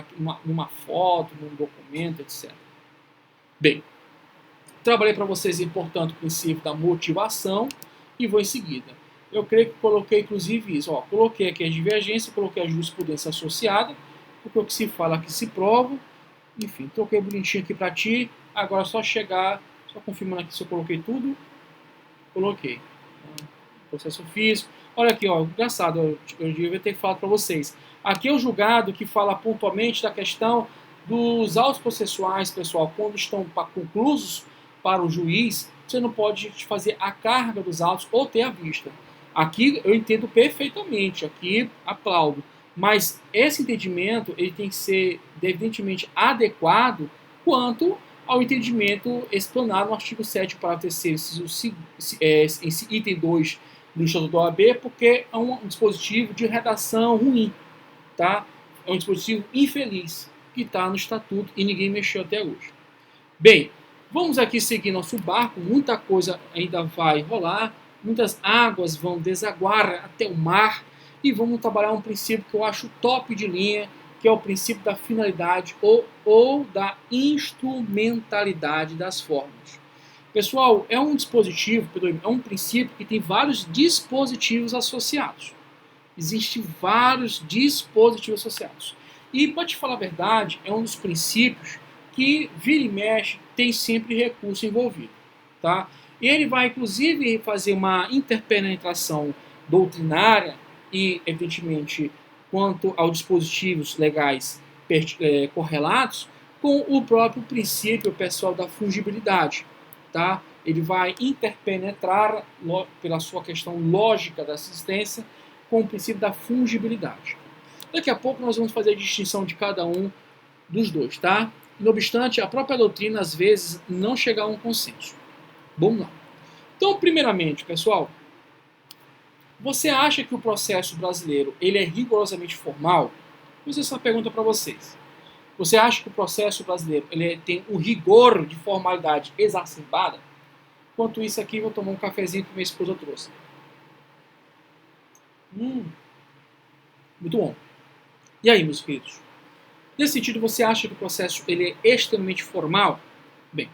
Speaker 1: numa foto, num documento, etc. Bem, trabalhei para vocês, portanto, o princípio da motivação e vou em seguida. Eu creio que coloquei, inclusive, isso. Ó, coloquei aqui a divergência, coloquei a jurisprudência associada, porque o que se fala aqui se prova. Enfim, troquei bonitinho aqui para ti. Agora é só chegar, só confirmando aqui se eu coloquei tudo. Coloquei. Processo físico. Olha aqui, ó, engraçado, eu devia ter falado para vocês. Aqui é o julgado que fala pontualmente da questão dos autos processuais, pessoal, quando estão conclusos para o juiz, você não pode fazer a carga dos autos ou ter a vista. Aqui eu entendo perfeitamente, aqui aplaudo. Mas esse entendimento ele tem que ser evidentemente adequado quanto ao entendimento explanado no artigo 7º, parágrafo 3º, item 2 do Estatuto da OAB, porque é um dispositivo de redação ruim, tá? É um dispositivo infeliz que está no Estatuto e ninguém mexeu até hoje. Bem, vamos aqui seguir nosso barco, muita coisa ainda vai rolar, muitas águas vão desaguar até o mar, e vamos trabalhar um princípio que eu acho top de linha, que é o princípio da finalidade ou da instrumentalidade das formas. Pessoal, é um dispositivo, é um princípio que tem vários dispositivos associados. Existem vários dispositivos associados. E, para te falar a verdade, é um dos princípios que vira e mexe tem sempre recurso envolvido, tá? Ele vai, inclusive, fazer uma interpenetração doutrinária e, evidentemente, quanto aos dispositivos legais correlatos com o próprio princípio pessoal da fungibilidade, tá? Ele vai interpenetrar pela sua questão lógica da assistência com o princípio da fungibilidade. Daqui a pouco nós vamos fazer a distinção de cada um dos dois, tá? Não obstante, a própria doutrina às vezes não chega a um consenso. Vamos lá. Então, primeiramente, pessoal, você acha que o processo brasileiro ele é rigorosamente formal? Vou fazer essa pergunta para vocês. Você acha que o processo brasileiro ele tem um rigor de formalidade exacerbada? Enquanto isso aqui, vou tomar um cafezinho que minha esposa trouxe. Muito bom. E aí, meus queridos? Nesse sentido, você acha que o processo ele é extremamente formal? Bem,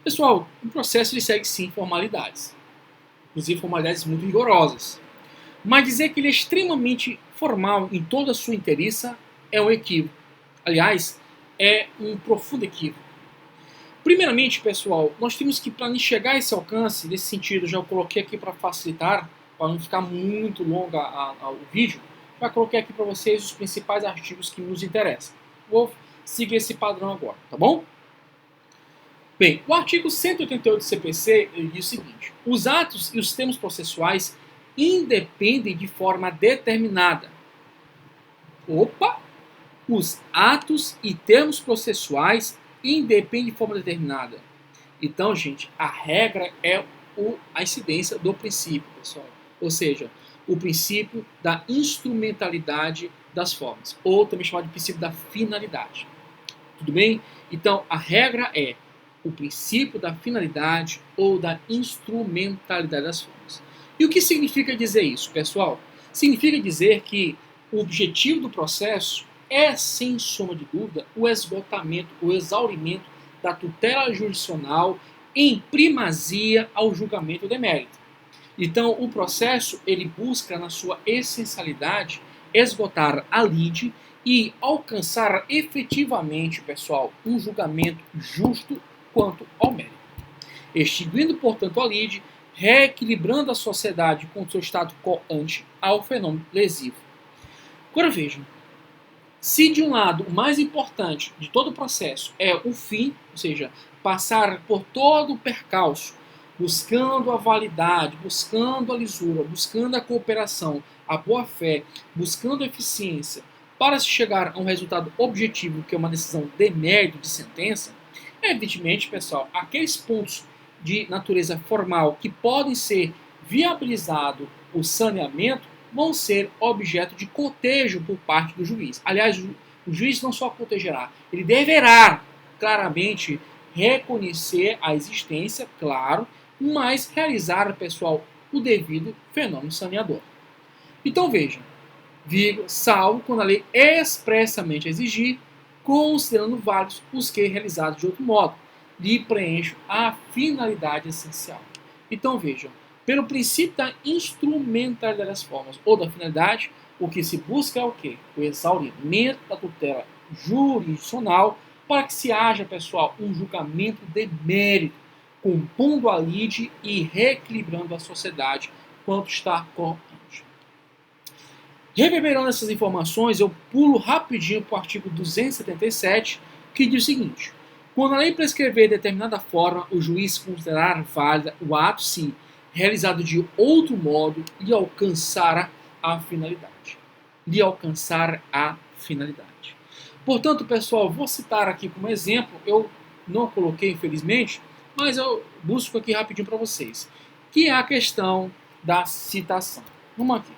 Speaker 1: pessoal, o processo ele segue sim formalidades. Inclusive formalidades muito rigorosas. Mas dizer que ele é extremamente formal em toda a sua inteiriça é um equívoco. Aliás, é um profundo equívoco. Primeiramente, pessoal, nós temos que, para chegar a esse alcance, nesse sentido, já coloquei aqui para facilitar, para não ficar muito longa o vídeo, já coloquei aqui para vocês os principais artigos que nos interessam. Vou seguir esse padrão agora, tá bom? Bem, o artigo 188 do CPC ele diz o seguinte: os atos e os termos processuais independem de forma determinada. Opa! Os atos e termos processuais independem de forma determinada. Então, gente, a regra é a incidência do princípio, pessoal. Ou seja, o princípio da instrumentalidade das formas, ou também chamado de princípio da finalidade. Tudo bem? Então, a regra é o princípio da finalidade ou da instrumentalidade das formas. E o que significa dizer isso, pessoal? Significa dizer que o objetivo do processo é, sem sombra de dúvida, o esgotamento, o exaurimento da tutela jurisdicional em primazia ao julgamento de mérito. Então, o processo ele busca, na sua essencialidade, esgotar a lide e alcançar efetivamente, pessoal, um julgamento justo quanto ao mérito. Extinguindo, portanto, a lide, reequilibrando a sociedade com seu estado coante ao fenômeno lesivo. Agora vejam, se de um lado o mais importante de todo o processo é o fim, ou seja, passar por todo o percalço, buscando a validade, buscando a lisura, buscando a cooperação, a boa-fé, buscando a eficiência, para se chegar a um resultado objetivo, que é uma decisão de mérito de sentença, evidentemente, pessoal, aqueles pontos de natureza formal que podem ser viabilizado o saneamento vão ser objeto de cotejo por parte do juiz. Aliás, o juiz não só cotejará, ele deverá claramente reconhecer a existência, claro, mas realizar, pessoal, o devido fenômeno saneador. Então vejam, salvo quando a lei expressamente exigir, considerando válidos os que realizados de outro modo, lhe preenchem a finalidade essencial. Então vejam, pelo princípio da instrumentalidade das formas ou da finalidade, o que se busca é o quê? O exaurimento da tutela jurisdicional para que se haja, pessoal, um julgamento de mérito, compondo a lide e reequilibrando a sociedade quanto está coante. Reverberando essas informações, eu pulo rapidinho para o artigo 277, que diz o seguinte: quando a lei prescrever determinada forma, o juiz considerar válida o ato se realizado de outro modo e alcançar a finalidade. Lhe alcançar a finalidade. Portanto, pessoal, vou citar aqui como exemplo, eu não coloquei, infelizmente, mas eu busco aqui rapidinho para vocês, que é a questão da citação. Vamos aqui.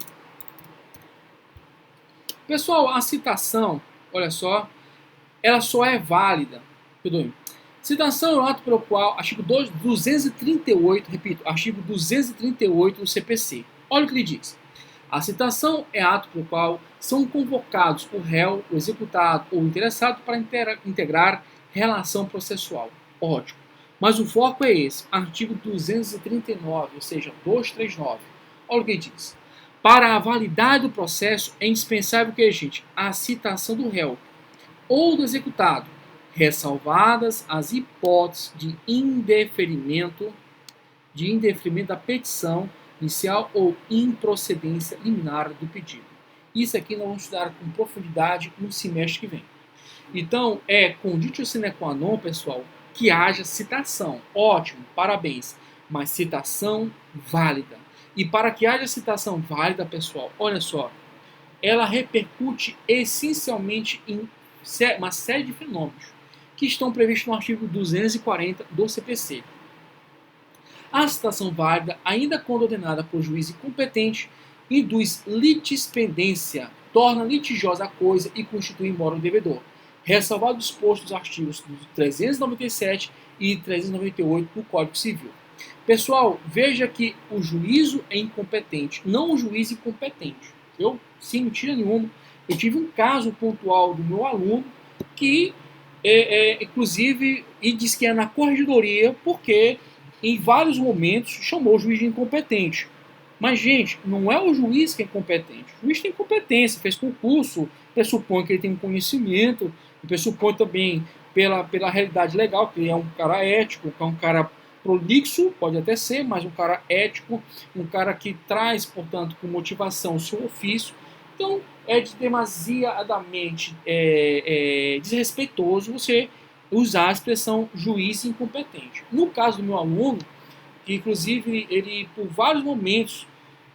Speaker 1: Pessoal, a citação, olha só, ela só é válida, perdoe. Citação é o ato pelo qual, artigo 238, repito, artigo 238 do CPC. Olha o que ele diz. A citação é ato pelo qual são convocados o réu, o executado ou o interessado para integrar relação processual. Ótimo. Mas o foco é esse, artigo 239, ou seja, 239. Olha o que ele diz. Para a validade do processo é indispensável que, gente, a citação do réu ou do executado ressalvadas as hipóteses de indeferimento da petição inicial ou improcedência liminar do pedido. Isso aqui nós vamos estudar com profundidade no semestre que vem. Então, é conditio sine qua non, pessoal, que haja citação. Ótimo, parabéns. Mas citação válida. E para que haja citação válida, pessoal, olha só, ela repercute essencialmente em uma série de fenômenos que estão previstos no artigo 240 do CPC. A citação válida, ainda quando ordenada por juiz incompetente, induz litispendência, torna litigiosa a coisa e constitui mora devedor, ressalvado o disposto dos artigos 397 e 398 do Código Civil. Pessoal, veja que o juízo é incompetente, não o juiz incompetente. Eu, sem mentira nenhuma, eu tive um caso pontual do meu aluno que, inclusive, e disse que é na corregedoria porque em vários momentos chamou o juiz de incompetente. Mas, gente, não é o juiz que é incompetente. O juiz tem competência, fez concurso, pressupõe que ele tem um conhecimento, pressupõe também pela realidade legal, que ele é um cara ético, que é um cara prolixo, pode até ser, mas um cara ético, um cara que traz, portanto, com motivação o seu ofício. Então, é demasiadamente desrespeitoso você usar a expressão juiz incompetente. No caso do meu aluno, que inclusive ele, por vários momentos,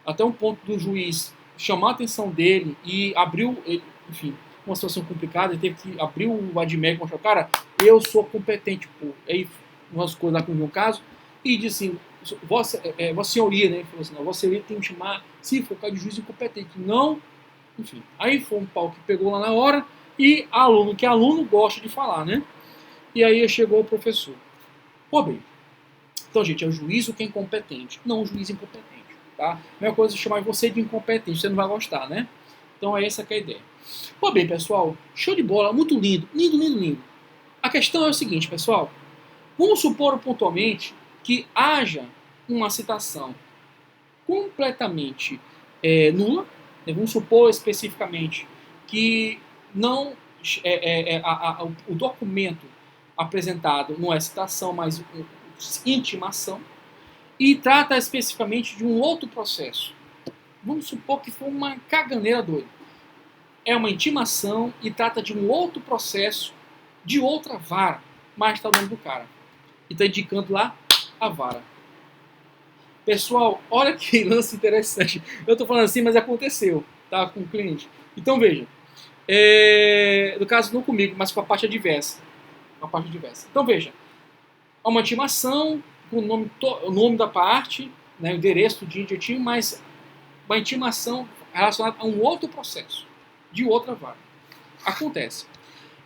Speaker 1: até um ponto do juiz chamar a atenção dele e abriu, enfim, uma situação complicada, ele teve que abrir o ADMEC e mostrar, cara, eu sou competente, pô. Aí, umas coisas lá com um caso, e disse assim, vossa senhoria, né, ele falou assim, não, vossa senhoria tem que chamar, se for caso de juiz incompetente, não, enfim. Aí foi um pau que pegou lá na hora, e aluno gosta de falar, né? E aí chegou o professor. Pô, bem, então, gente, é o juízo que é incompetente, não o juiz incompetente, tá? A mesma coisa é chamar você de incompetente, você não vai gostar, né? Então, é essa que é a ideia. Pô, bem, pessoal, show de bola, muito lindo, lindo, lindo, lindo. A questão é o seguinte, pessoal, vamos supor pontualmente que haja uma citação completamente nula, né? Vamos supor especificamente que não o documento apresentado não é citação, mas intimação, e trata especificamente de um outro processo. Vamos supor que foi uma caganeira doida. É uma intimação e trata de um outro processo de outra vara, mas está o nome do cara. E está indicando lá a vara. Pessoal, olha que lance interessante. Eu estou falando assim, mas aconteceu, tá, com o cliente. Então veja, no caso não comigo, mas com a parte adversa. Então veja, há uma intimação com o nome da parte, né, o endereço do indicativo, mas uma intimação relacionada a um outro processo, de outra vara. Acontece.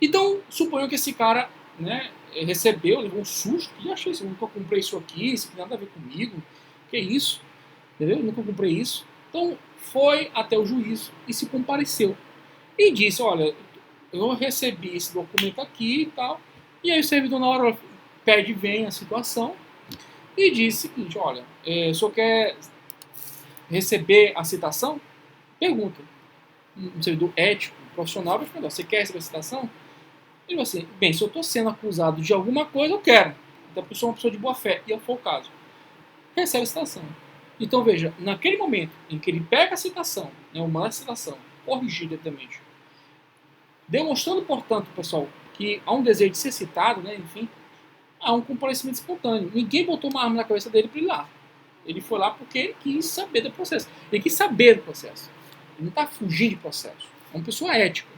Speaker 1: Então, suponham que esse cara, né, recebeu, levou um susto, e achei isso, eu nunca comprei isso aqui, isso tem nada a ver comigo, que é isso, entendeu? Eu nunca comprei isso. Então, foi até o juízo e se compareceu. E disse, olha, eu recebi esse documento aqui e tal, e aí o servidor na hora pede, vem a situação, e diz o seguinte, olha, o senhor quer receber a citação? Pergunta. Um servidor ético, profissional, vai perguntar, você quer receber a citação? Ele vai assim, bem, se eu estou sendo acusado de alguma coisa, eu quero. Então, eu sou uma pessoa de boa fé, e foi o caso. Recebe a citação. Então, veja, naquele momento em que ele pega a citação, né, uma citação corrigida diretamente, demonstrando, portanto, pessoal, que há um desejo de ser citado, né, enfim, há um comparecimento espontâneo. Ninguém botou uma arma na cabeça dele para ir lá. Ele foi lá porque ele quis saber do processo. Ele quis saber do processo. Ele não está fugindo de processo. É uma pessoa ética.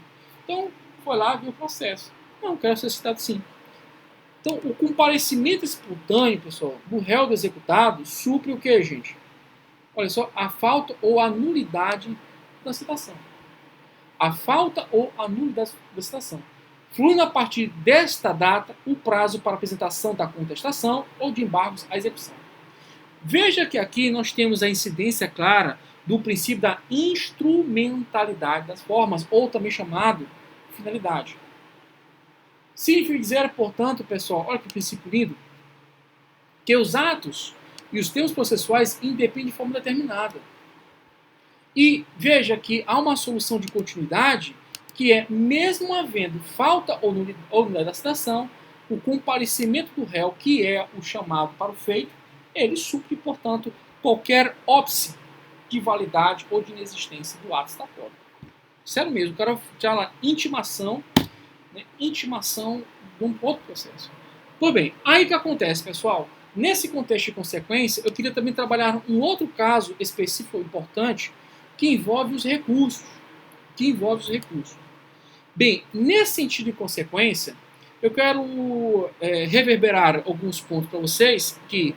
Speaker 1: Então, foi lá, viu o processo. Não, quero ser citado sim. Então, o comparecimento espontâneo, pessoal, do réu do executado supre o que, gente? Olha só, a falta ou a nulidade da citação. A falta ou a nulidade da citação. Fluindo a partir desta data o prazo para apresentação da contestação ou de embargos à execução. Veja que aqui nós temos a incidência clara do princípio da instrumentalidade das formas, ou também chamado finalidade. Significa dizer, portanto, pessoal, olha que princípio lindo, que os atos e os termos processuais independem de forma determinada. E veja que há uma solução de continuidade que é, mesmo havendo falta ou nulidade da citação, o comparecimento do réu, que é o chamado para o feito, ele supre, portanto, qualquer óbice de validade ou de inexistência do ato citatório. Sério mesmo, o cara tinha lá intimação, né, intimação de um outro processo. Pois bem, aí o que acontece, pessoal? Nesse contexto de consequência, eu queria também trabalhar um outro caso específico importante que envolve os recursos. Bem, nesse sentido de consequência, eu quero reverberar alguns pontos para vocês que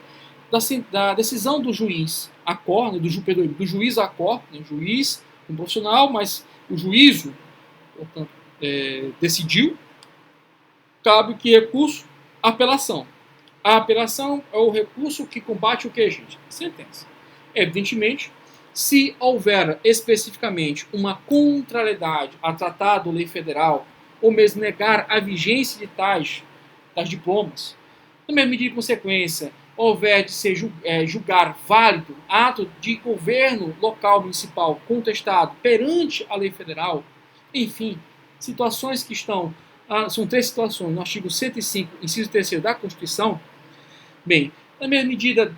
Speaker 1: da decisão do juiz ACOR, né, do juiz ACOR, né, juiz, um profissional, mas o juízo, portanto, decidiu, cabe que recurso? Apelação. A apelação é o recurso que combate o que, gente? Sentença. Evidentemente, se houver especificamente uma contrariedade a tratado ou lei federal, ou mesmo negar a vigência de tais diplomas, na mesma medida de consequência, houver de ser julgar válido ato de governo local municipal contestado perante a lei federal, enfim, situações que estão, são três situações, no artigo 105, inciso 3º da Constituição. Bem, na mesma medida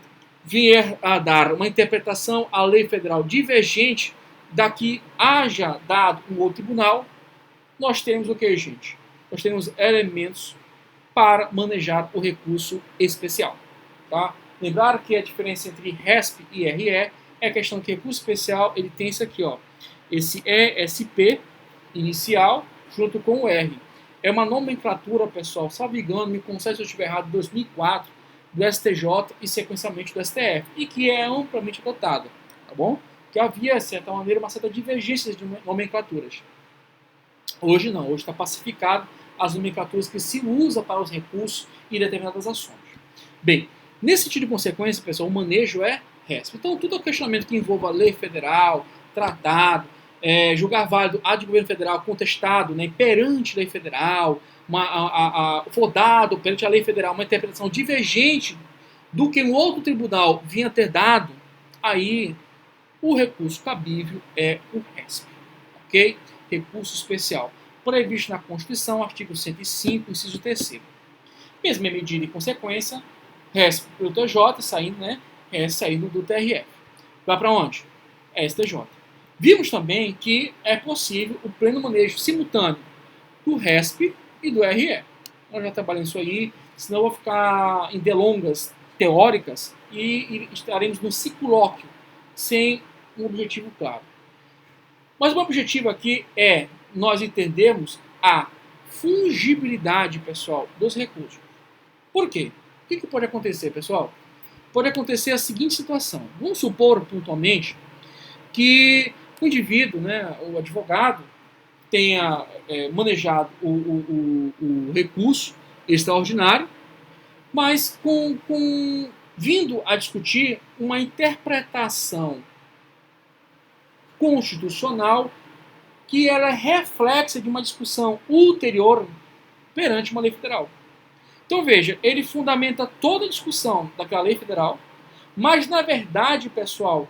Speaker 1: vier a dar uma interpretação à lei federal divergente da que haja dado um outro tribunal, nós temos o que, gente? Nós temos elementos para manejar o recurso especial. Tá? Lembrar que a diferença entre RESP e RE é a questão que recurso especial ele tem isso aqui, ó, esse ESP inicial junto com o R. É uma nomenclatura, pessoal, salvo engano, me conserve se eu estiver errado, de 2004, do STJ e sequencialmente do STF, e que é amplamente adotada, tá bom? Que havia, de certa maneira, uma certa divergência de nomenclaturas. Hoje não, hoje está pacificado as nomenclaturas que se usa para os recursos e determinadas ações. Bem, nesse sentido de consequência, pessoal, o manejo é RESP. Então, tudo o questionamento que envolva lei federal, tratado, julgar válido ato de governo federal contestado, né, perante a lei federal, for dado perante a lei federal uma interpretação divergente do que um outro tribunal vinha ter dado, aí o recurso cabível é o RESP. Ok? Recurso especial. Previsto na Constituição, artigo 105, inciso 3º. Mesma medida e consequência, RESP pelo TJ, saindo, né? RESP saindo do TRF. Vai para onde? STJ. Vimos também que é possível o pleno manejo simultâneo do RESP e do RE. Nós já trabalhamos isso aí, senão eu vou ficar em delongas teóricas e estaremos no ciclóquio, sem um objetivo claro. Mas o objetivo aqui é nós entendermos a fungibilidade, pessoal, dos recursos. Por quê? O que pode acontecer, pessoal? Pode acontecer a seguinte situação. Vamos supor, pontualmente, que o indivíduo, né, o advogado, tenha manejado o recurso extraordinário, mas vindo a discutir uma interpretação constitucional que ela é reflexa de uma discussão ulterior perante uma lei federal. Então veja, ele fundamenta toda a discussão daquela lei federal, mas na verdade, pessoal,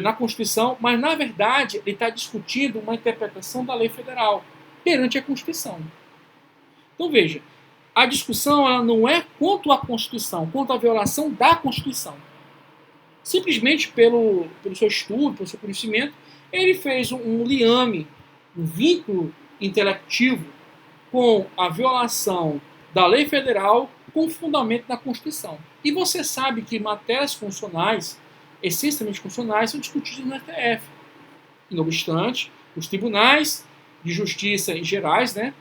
Speaker 1: na Constituição, mas na verdade ele está discutindo uma interpretação da lei federal perante a Constituição. Então veja, a discussão ela não é quanto à Constituição, quanto à violação da Constituição. Simplesmente pelo seu estudo, pelo seu conhecimento, ele fez um liame, um vínculo intelectivo com a violação da lei federal com fundamento na Constituição. E você sabe que matérias constitucionais, essencialmente constitucionais, são discutidas no STF. Não obstante, os tribunais de justiça em gerais, né,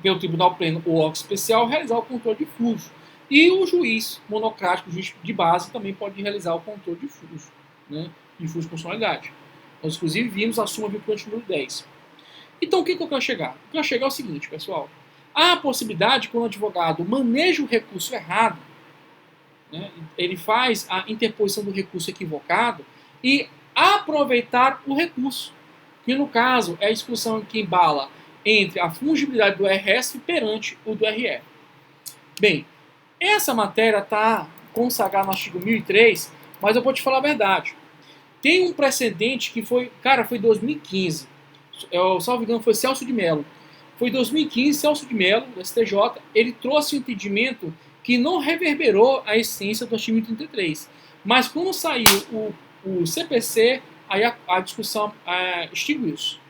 Speaker 1: pelo Tribunal Pleno ou órgão especial, realizar o controle difuso. E o juiz monocrático, o juiz de base, também pode realizar o controle difuso, né, difuso de constitucionalidade. Nós, inclusive, vimos a súmula vinculante número 10. Então, o que eu quero chegar? Eu quero chegar ao seguinte, pessoal. Há a possibilidade, quando o advogado maneja o recurso errado, né, ele faz a interposição do recurso equivocado e aproveitar o recurso, que no caso é a discussão que embala entre a fungibilidade do RS perante o do RE. Bem, essa matéria está consagrada no artigo 1003, mas eu vou te falar a verdade. Tem um precedente que foi 2015. salvo engano, foi Celso de Mello. Foi em 2015, Celso de Mello, do STJ, ele trouxe um entendimento que não reverberou a essência do artigo 1033. Mas quando saiu o CPC, aí a discussão extinguiu isso.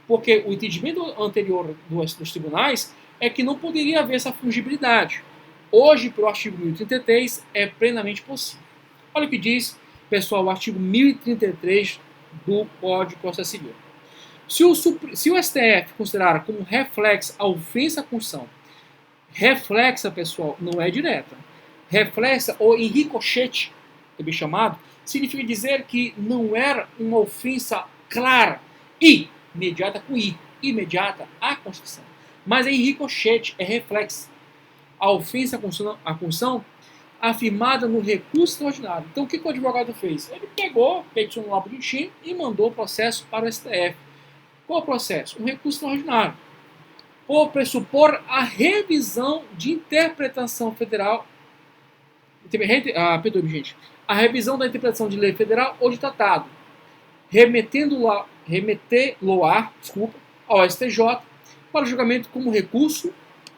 Speaker 1: Porque o entendimento anterior dos tribunais é que não poderia haver essa fungibilidade. Hoje, pelo artigo 1033, é plenamente possível. Olha o que diz, pessoal, o artigo 1033 do Código de Processo Civil. Se o STF considerar como reflexa a ofensa à Constituição, reflexa, pessoal, não é direta. Reflexa ou em ricochete, também chamado, significa dizer que não era uma ofensa clara e imediata com I, imediata à Constituição. Mas é em ricochete, é reflexo. A ofensa à Constituição afirmada no recurso extraordinário. Então, o que o advogado fez? Ele pegou, peticionou lá bonitinho e mandou o processo para o STF. Qual o processo? Um recurso extraordinário. Por pressupor a revisão de interpretação federal. Perdoe-me, gente. A revisão da interpretação de lei federal ou de tratado. Remetê-lo-á ao STJ para julgamento como recurso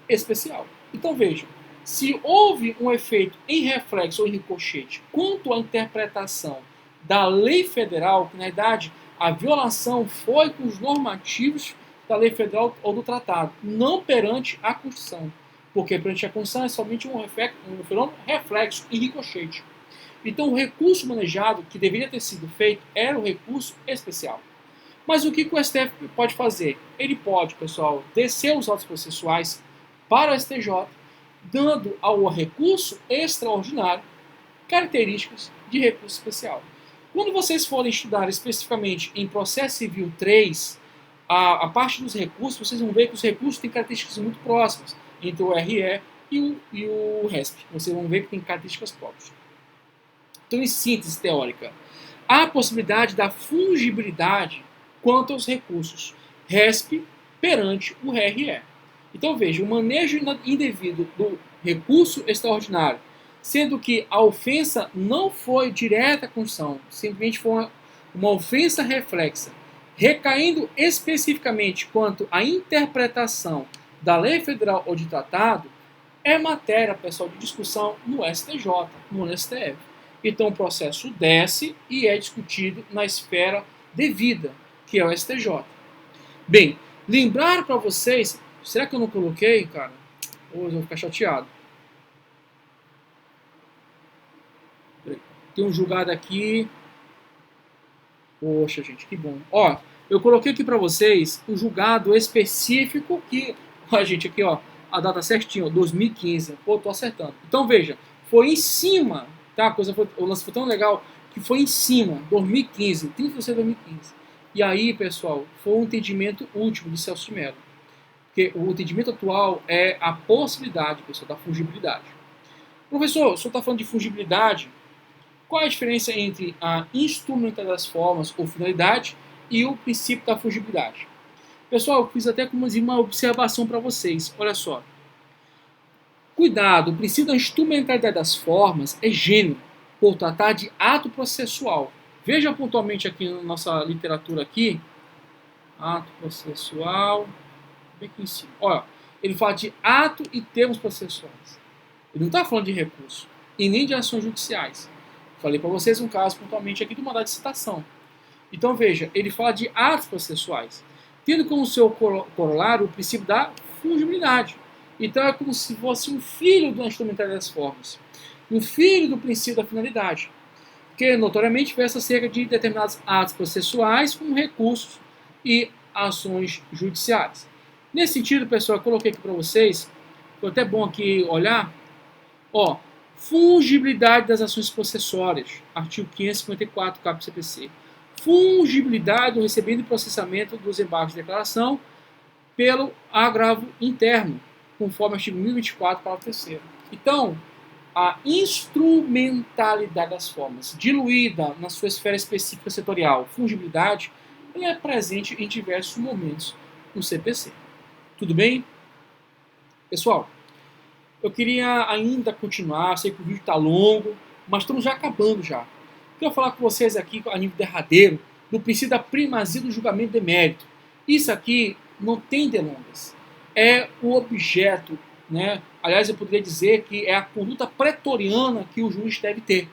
Speaker 1: especial. Então, veja. Se houve um efeito em reflexo ou em ricochete quanto à interpretação da lei federal, que na verdade a violação foi com os normativos da lei federal ou do tratado, não perante a Constituição. Porque perante a Constituição é somente um fenômeno reflexo e ricochete. Então o recurso manejado, que deveria ter sido feito, era o recurso especial. Mas o que o STF pode fazer? Ele pode, pessoal, descer os autos processuais para o STJ, dando ao recurso extraordinário características de recurso especial. Quando vocês forem estudar especificamente em Processo Civil 3, a parte dos recursos, vocês vão ver que os recursos têm características muito próximas entre o RE e o RESP. Vocês vão ver que tem características próprias. Então, em síntese teórica, há a possibilidade da fungibilidade quanto aos recursos RESP perante o RE. Então, veja, o manejo indevido do recurso extraordinário, sendo que a ofensa não foi direta à Constituição, simplesmente foi uma ofensa reflexa, recaindo especificamente quanto à interpretação da lei federal ou de tratado, é matéria, pessoal, de discussão no STJ, no STF. Então, o processo desce e é discutido na esfera devida, que é o STJ. Bem, lembrar para vocês. Será que eu não coloquei, cara? Ou eu vou ficar chateado. Tem um julgado aqui. Poxa, gente, que bom. Ó, eu coloquei aqui para vocês o julgado específico que... Ó, gente, aqui, ó, a data certinha, ó, 2015. Pô, tô acertando. Então, veja, foi em cima, tá? O lance foi tão legal que foi em cima, 2015, 30 de setembro de 2015. E aí, pessoal, foi um entendimento último de Celso de Mello. Porque o entendimento atual é a possibilidade, pessoal, da fungibilidade. Professor, o senhor está falando de fungibilidade. Qual é a diferença entre a instrumentalidade das formas ou finalidade e o princípio da fungibilidade? Pessoal, eu fiz até como uma observação para vocês. Olha só. Cuidado, o princípio da instrumentalidade das formas é gênero, por tratar de ato processual. Veja pontualmente aqui na nossa literatura aqui. Ato processual... bem aqui em cima. Olha, ele fala de ato e termos processuais. Ele não está falando de recurso e nem de ações judiciais. Falei para vocês um caso pontualmente aqui do mandado de citação. Então veja, ele fala de atos processuais, tendo como seu corolário o princípio da fungibilidade. Então é como se fosse um filho da instrumentalidade das formas, um filho do princípio da finalidade, que notoriamente versa acerca de determinados atos processuais como recursos e ações judiciais. Nesse sentido, pessoal, eu coloquei aqui para vocês, foi até bom aqui olhar, ó, fungibilidade das ações processórias, artigo 554, caput CPC. Fungibilidade do recebimento e processamento dos embargos de declaração pelo agravo interno, conforme artigo 1024, parágrafo 3º. Então, a instrumentalidade das formas, diluída na sua esfera específica setorial, fungibilidade, ela é presente em diversos momentos no CPC. Tudo bem? Pessoal, eu queria ainda continuar, sei que o vídeo está longo, mas estamos já acabando já. Quero falar com vocês aqui, a nível derradeiro, do princípio da primazia do julgamento de mérito. Isso aqui não tem delongas. É o objeto, né? Aliás, eu poderia dizer que é a conduta pretoriana que o juiz deve ter,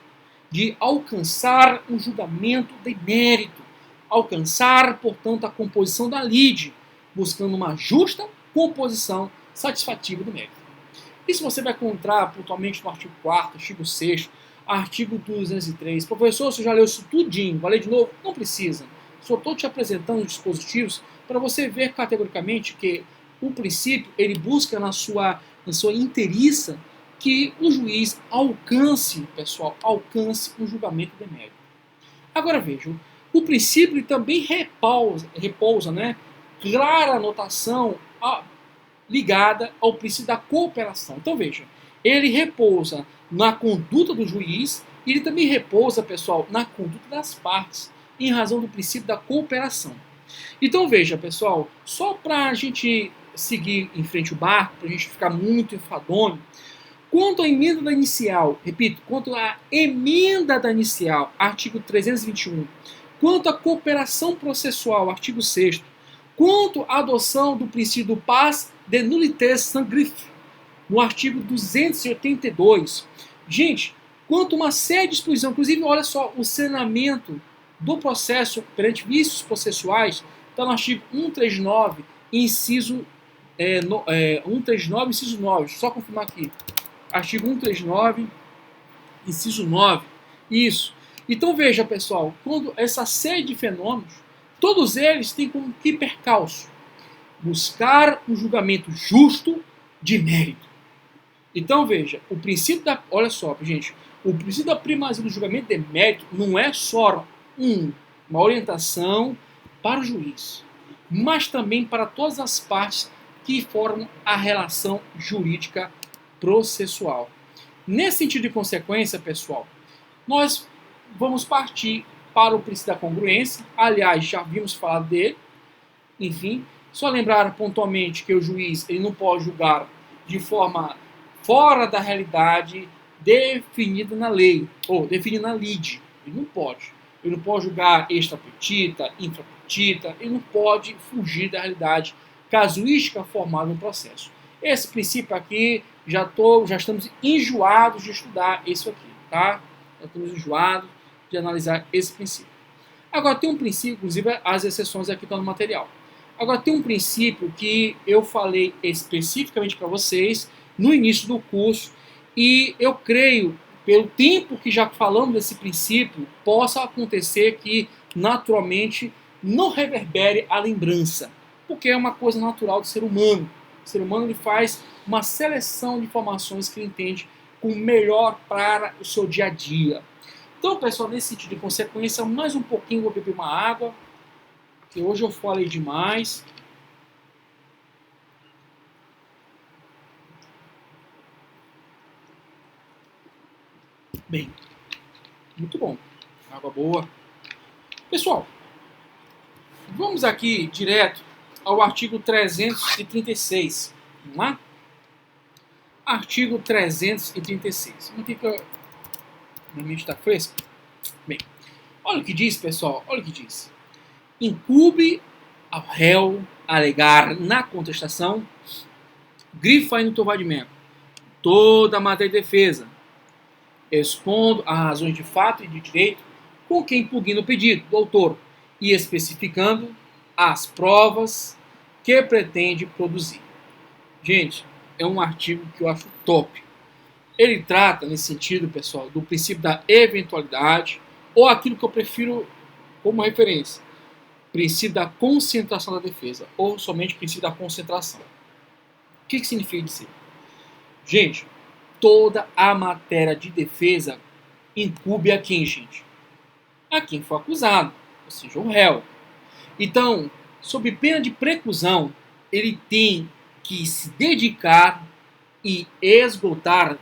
Speaker 1: de alcançar um julgamento de mérito, alcançar, portanto, a composição da lide, buscando uma justa composição satisfativa do mérito. Isso você vai encontrar pontualmente no artigo 4º, artigo 6º, artigo 203. Professor, você já leu isso tudinho? Vou ler de novo? Não precisa. Só estou te apresentando os dispositivos para você ver categoricamente que o princípio ele busca na sua inteiriça que o juiz alcance, pessoal, alcance um julgamento de mérito. Agora vejam, o princípio também repousa, né, clara anotação ligada ao princípio da cooperação. Então veja, ele repousa na conduta do juiz e ele também repousa, pessoal, na conduta das partes, em razão do princípio da cooperação. Então veja, pessoal, só para a gente seguir em frente o barco, para a gente ficar muito enfadonho, quanto à emenda da inicial, repito, quanto à emenda da inicial, artigo 321, quanto à cooperação processual, artigo 6º, quanto à adoção do princípio do pars de nullité sans griffe, no artigo 282. Gente, quanto a uma série de disposições, inclusive, olha só, o saneamento do processo perante vícios processuais está no artigo 139, inciso 139, inciso 9. Deixa eu só confirmar aqui. Artigo 139, inciso 9. Isso. Então veja, pessoal, quando essa série de fenômenos, todos eles têm como que percalço buscar um julgamento justo de mérito. Então veja, o princípio da, olha só, gente, o princípio da primazia do julgamento de mérito não é só uma orientação para o juiz, mas também para todas as partes que formam a relação jurídica processual. Nesse sentido de consequência, pessoal, nós vamos partir para o princípio da congruência. Aliás, já vimos falar dele. Enfim, só lembrar pontualmente que o juiz ele não pode julgar de forma fora da realidade definida na lei, ou definida na lide. Ele não pode. Ele não pode julgar extrapetita, infrapetita, ele não pode fugir da realidade casuística formada no processo. Esse princípio aqui, já estamos enjoados de estudar isso aqui, tá? Já estamos enjoados de analisar esse princípio. Agora, tem um princípio, inclusive as exceções aqui estão no material. Agora, tem um princípio que eu falei especificamente para vocês no início do curso e eu creio, pelo tempo que já falamos desse princípio, possa acontecer que, naturalmente, não reverbere a lembrança, porque é uma coisa natural do ser humano. O ser humano ele faz uma seleção de informações que ele entende como melhor para o seu dia a dia. Então, pessoal, nesse sentido de consequência, mais um pouquinho vou beber uma água, que hoje eu falei demais. Bem, muito bom. Água boa. Pessoal, vamos aqui direto ao artigo 336. Vamos lá? Artigo 336. Não fica... Minha mente está fresca? Bem, olha o que diz, pessoal. Olha o que diz. Incube ao réu alegar na contestação, grifa no torvadimento toda a matéria de defesa, expondo as razões de fato e de direito com quem impugna o pedido do autor e especificando as provas que pretende produzir. Gente, é um artigo que eu acho top. Ele trata, nesse sentido, pessoal, do princípio da eventualidade, ou aquilo que eu prefiro como referência, princípio da concentração da defesa, ou somente princípio da concentração. O que significa dizer? Gente, toda a matéria de defesa incube a quem, gente? A quem for acusado, ou seja, o réu. Então, sob pena de preclusão, ele tem que se dedicar e esgotar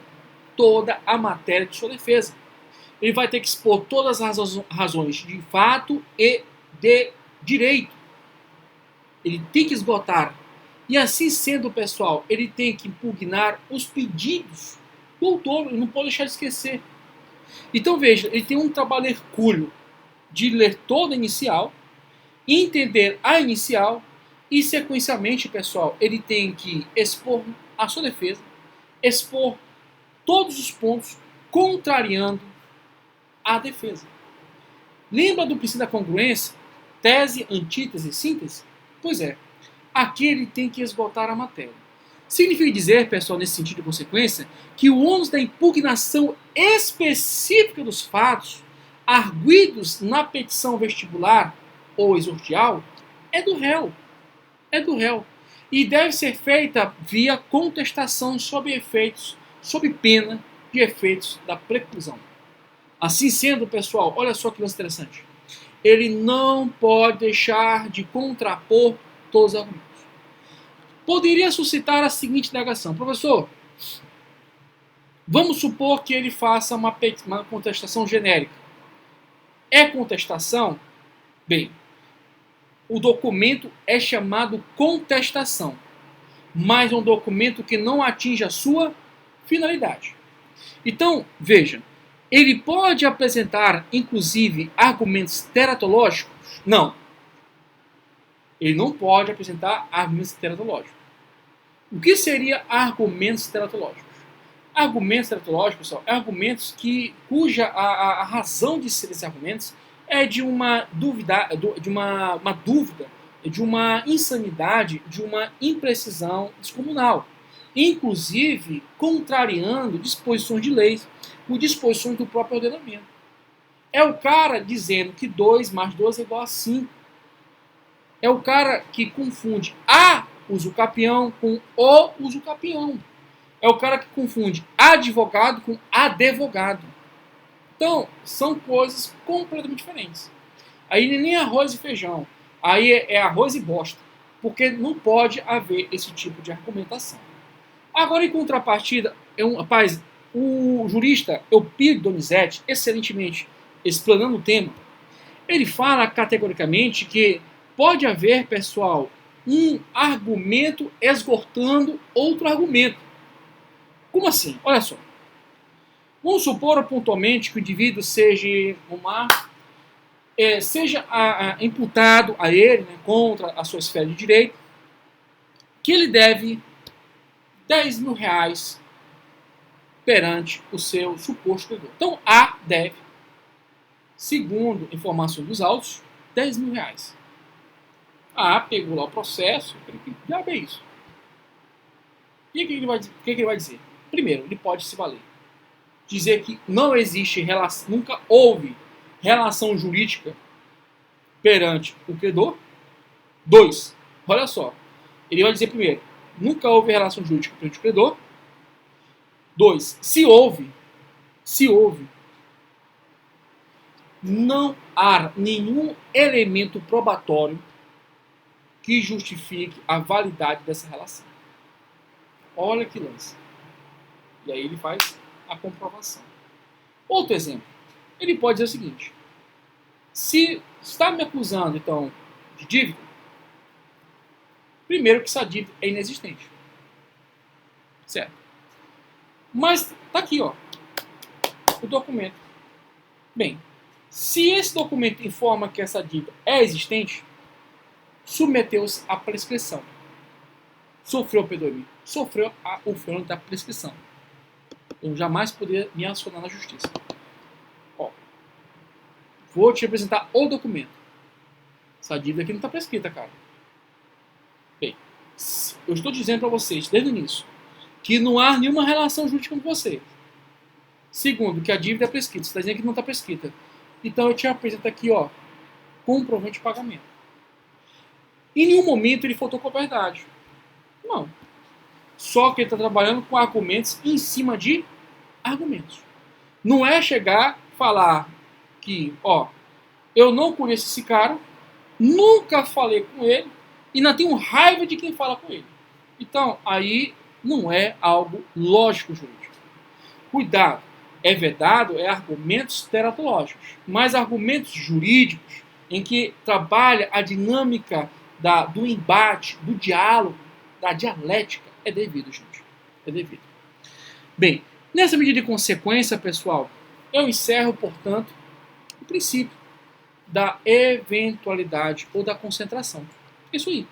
Speaker 1: toda a matéria de sua defesa. Ele vai ter que expor todas as razões de fato e de direito. Ele tem que esgotar. E assim sendo, pessoal, ele tem que impugnar os pedidos do autor. Ele não pode deixar de esquecer. Então veja, ele tem um trabalho hercúleo de ler toda a inicial, entender a inicial E, sequencialmente, pessoal, ele tem que expor a sua defesa, expor todos os pontos contrariando a defesa. Lembra do princípio da congruência? Tese, antítese, síntese? Pois é, aqui ele tem que esgotar a matéria. Significa dizer, pessoal, nesse sentido de consequência, que o ônus da impugnação específica dos fatos arguidos na petição vestibular ou exordial é do réu. É do réu. E deve ser feita via contestação sob pena de efeitos da preclusão. Assim sendo, pessoal, olha só que lance interessante. Ele não pode deixar de contrapor todos os argumentos. Poderia suscitar a seguinte indagação: professor, vamos supor que ele faça uma contestação genérica. É contestação? Bem, o documento é chamado contestação, mas é um documento que não atinge a sua finalidade. Então, veja, ele pode apresentar, inclusive, argumentos teratológicos? Não. Ele não pode apresentar argumentos teratológicos. O que seria argumentos teratológicos? Argumentos teratológicos, pessoal, é argumentos cuja a razão de ser desses argumentos é de uma dúvida, de uma insanidade, de uma imprecisão descomunal, inclusive contrariando disposições de leis ou disposições do próprio ordenamento. É o cara dizendo que 2 mais 2 é igual a 5. É o cara que confunde a usucapião com o usucapião. É o cara que confunde advogado com advogado. Então, são coisas completamente diferentes. Aí nem arroz e feijão. Aí é arroz e bosta. Porque não pode haver esse tipo de argumentação. Agora, em contrapartida, rapaz, o jurista Eupídio Donizete, excelentemente explanando o tema, ele fala categoricamente que pode haver, pessoal, um argumento esgotando outro argumento. Como assim? Olha só. Vamos supor pontualmente que o indivíduo seja imputado a ele, né, contra a sua esfera de direito, que ele deve 10 mil reais perante o seu suposto credor. Então, A deve, segundo informações dos autos, 10 mil reais. A pegou lá o processo, já é isso. E o que ele vai dizer? Primeiro, ele pode se valer. Dizer que não existe relação, nunca houve relação jurídica perante o credor. 2, olha só, ele vai dizer primeiro, nunca houve relação jurídica perante o credor. 2, se houve, não há nenhum elemento probatório que justifique a validade dessa relação. Olha que lance. E aí ele faz a comprovação. Outro exemplo. Ele pode dizer o seguinte: se está me acusando, então, de dívida, primeiro que essa dívida é inexistente. Certo? Mas está aqui, ó, o documento. Bem, se esse documento informa que essa dívida é existente, submeteu-se à prescrição. Sofreu o P2M, sofreu o fenômeno da prescrição. Eu jamais poderia me acionar na justiça. Ó, vou te apresentar o documento. Essa dívida aqui não está prescrita, cara. Bem, eu estou dizendo para vocês, desde o início, que não há nenhuma relação jurídica com você. Segundo, que a dívida é prescrita. Você está dizendo que não está prescrita. Então eu te apresento aqui, ó, comprovante de pagamento. Em nenhum momento ele faltou com a verdade. Não. Só que ele está trabalhando com argumentos em cima de argumentos. Não é chegar falar que, ó, eu não conheço esse cara, nunca falei com ele e não tenho raiva de quem fala com ele. Então, aí não é algo lógico jurídico. Cuidado, é vedado argumentos teratológicos, mas argumentos jurídicos em que trabalha a dinâmica do embate, do diálogo, da dialética, é devido, gente. É devido. Bem, nessa medida de consequência, pessoal, eu encerro, portanto, o princípio da eventualidade ou da concentração. Isso aí.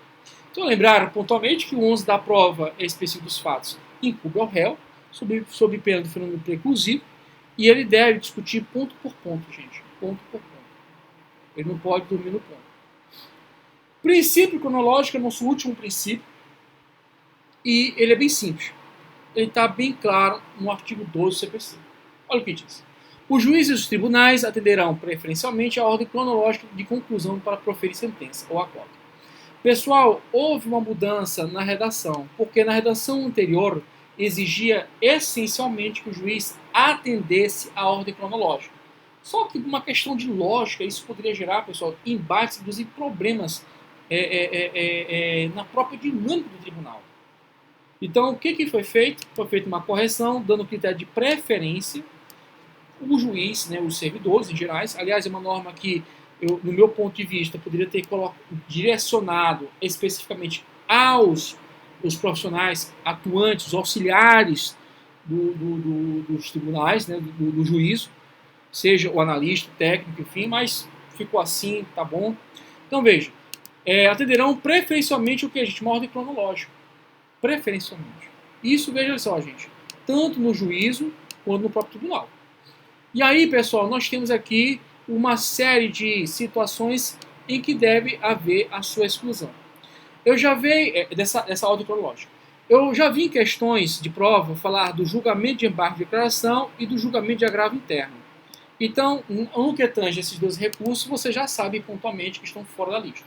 Speaker 1: Então lembraram pontualmente que o 11 da prova é específico dos fatos incumbe ao réu, sob pena do fenômeno preclusivo, e ele deve discutir ponto por ponto, gente. Ponto por ponto. Ele não pode dormir no ponto. Princípio cronológico é nosso último princípio, e ele é bem simples. Ele está bem claro no artigo 12 do CPC. Olha o que diz. Os juízes dos tribunais atenderão preferencialmente à ordem cronológica de conclusão para proferir sentença, ou acordo. Pessoal, houve uma mudança na redação, porque na redação anterior exigia essencialmente que o juiz atendesse à ordem cronológica. Só que por uma questão de lógica, isso poderia gerar, pessoal, embates, inclusive problemas na própria dinâmica do tribunal. Então, o que foi feito? Foi feita uma correção, dando critério de preferência. O juiz, né, os servidores em gerais, aliás, é uma norma que, no meu ponto de vista, poderia ter direcionado especificamente aos os profissionais atuantes, os auxiliares dos tribunais, né, do juízo, seja o analista, o técnico, enfim, mas ficou assim, tá bom. Então, veja, atenderão preferencialmente o que a gente chama de ordem cronológica. Preferencialmente. Isso, veja só, gente, tanto no juízo quanto no próprio tribunal. E aí, pessoal, nós temos aqui uma série de situações em que deve haver a sua exclusão. Eu já vi dessa ordem cronológica. Eu já vi em questões de prova falar do julgamento de embargo de declaração e do julgamento de agravo interno. Então, no que tange esses dois recursos, você já sabe pontualmente que estão fora da lista.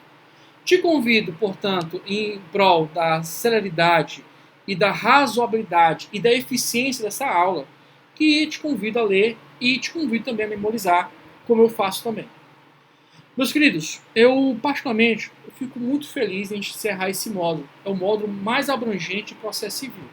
Speaker 1: Te convido, portanto, em prol da celeridade e da razoabilidade e da eficiência dessa aula, que te convido a ler e te convido também a memorizar, como eu faço também. Meus queridos, eu particularmente fico muito feliz em encerrar esse módulo. É o módulo mais abrangente de processo civil.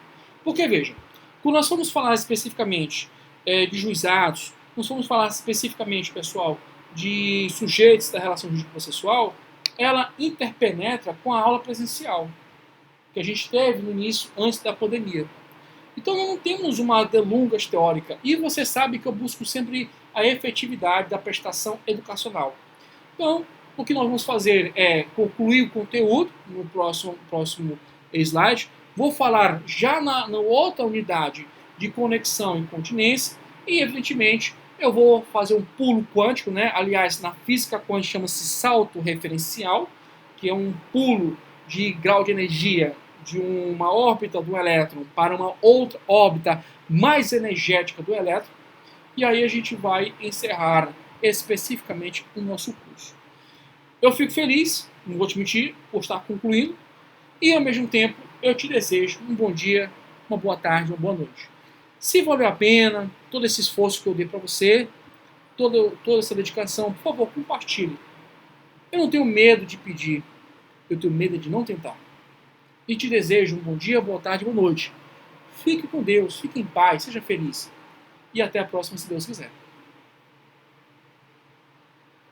Speaker 1: Porque, veja, quando nós formos falar especificamente de juizados, nós formos falar especificamente, pessoal, de sujeitos da relação jurídico-processual, ela interpenetra com a aula presencial que a gente teve no início, antes da pandemia. Então não temos uma delongas teórica. E você sabe que eu busco sempre a efetividade da prestação educacional. Então, o que nós vamos fazer é concluir o conteúdo no próximo slide. Vou falar já na outra unidade de conexão e continência. E, evidentemente, eu vou fazer um pulo quântico, né? Aliás, na física quântica chama-se salto referencial, que é um pulo de grau de energia de uma órbita do elétron para uma outra órbita mais energética do elétron. E aí a gente vai encerrar especificamente o nosso curso. Eu fico feliz, não vou te mentir, por estar concluindo. E, ao mesmo tempo, eu te desejo um bom dia, uma boa tarde, uma boa noite. Se valeu a pena todo esse esforço que eu dei para você, toda essa dedicação, por favor, compartilhe. Eu não tenho medo de pedir, eu tenho medo de não tentar. E te desejo um bom dia, boa tarde, boa noite. Fique com Deus, fique em paz, seja feliz. E até a próxima, se Deus quiser.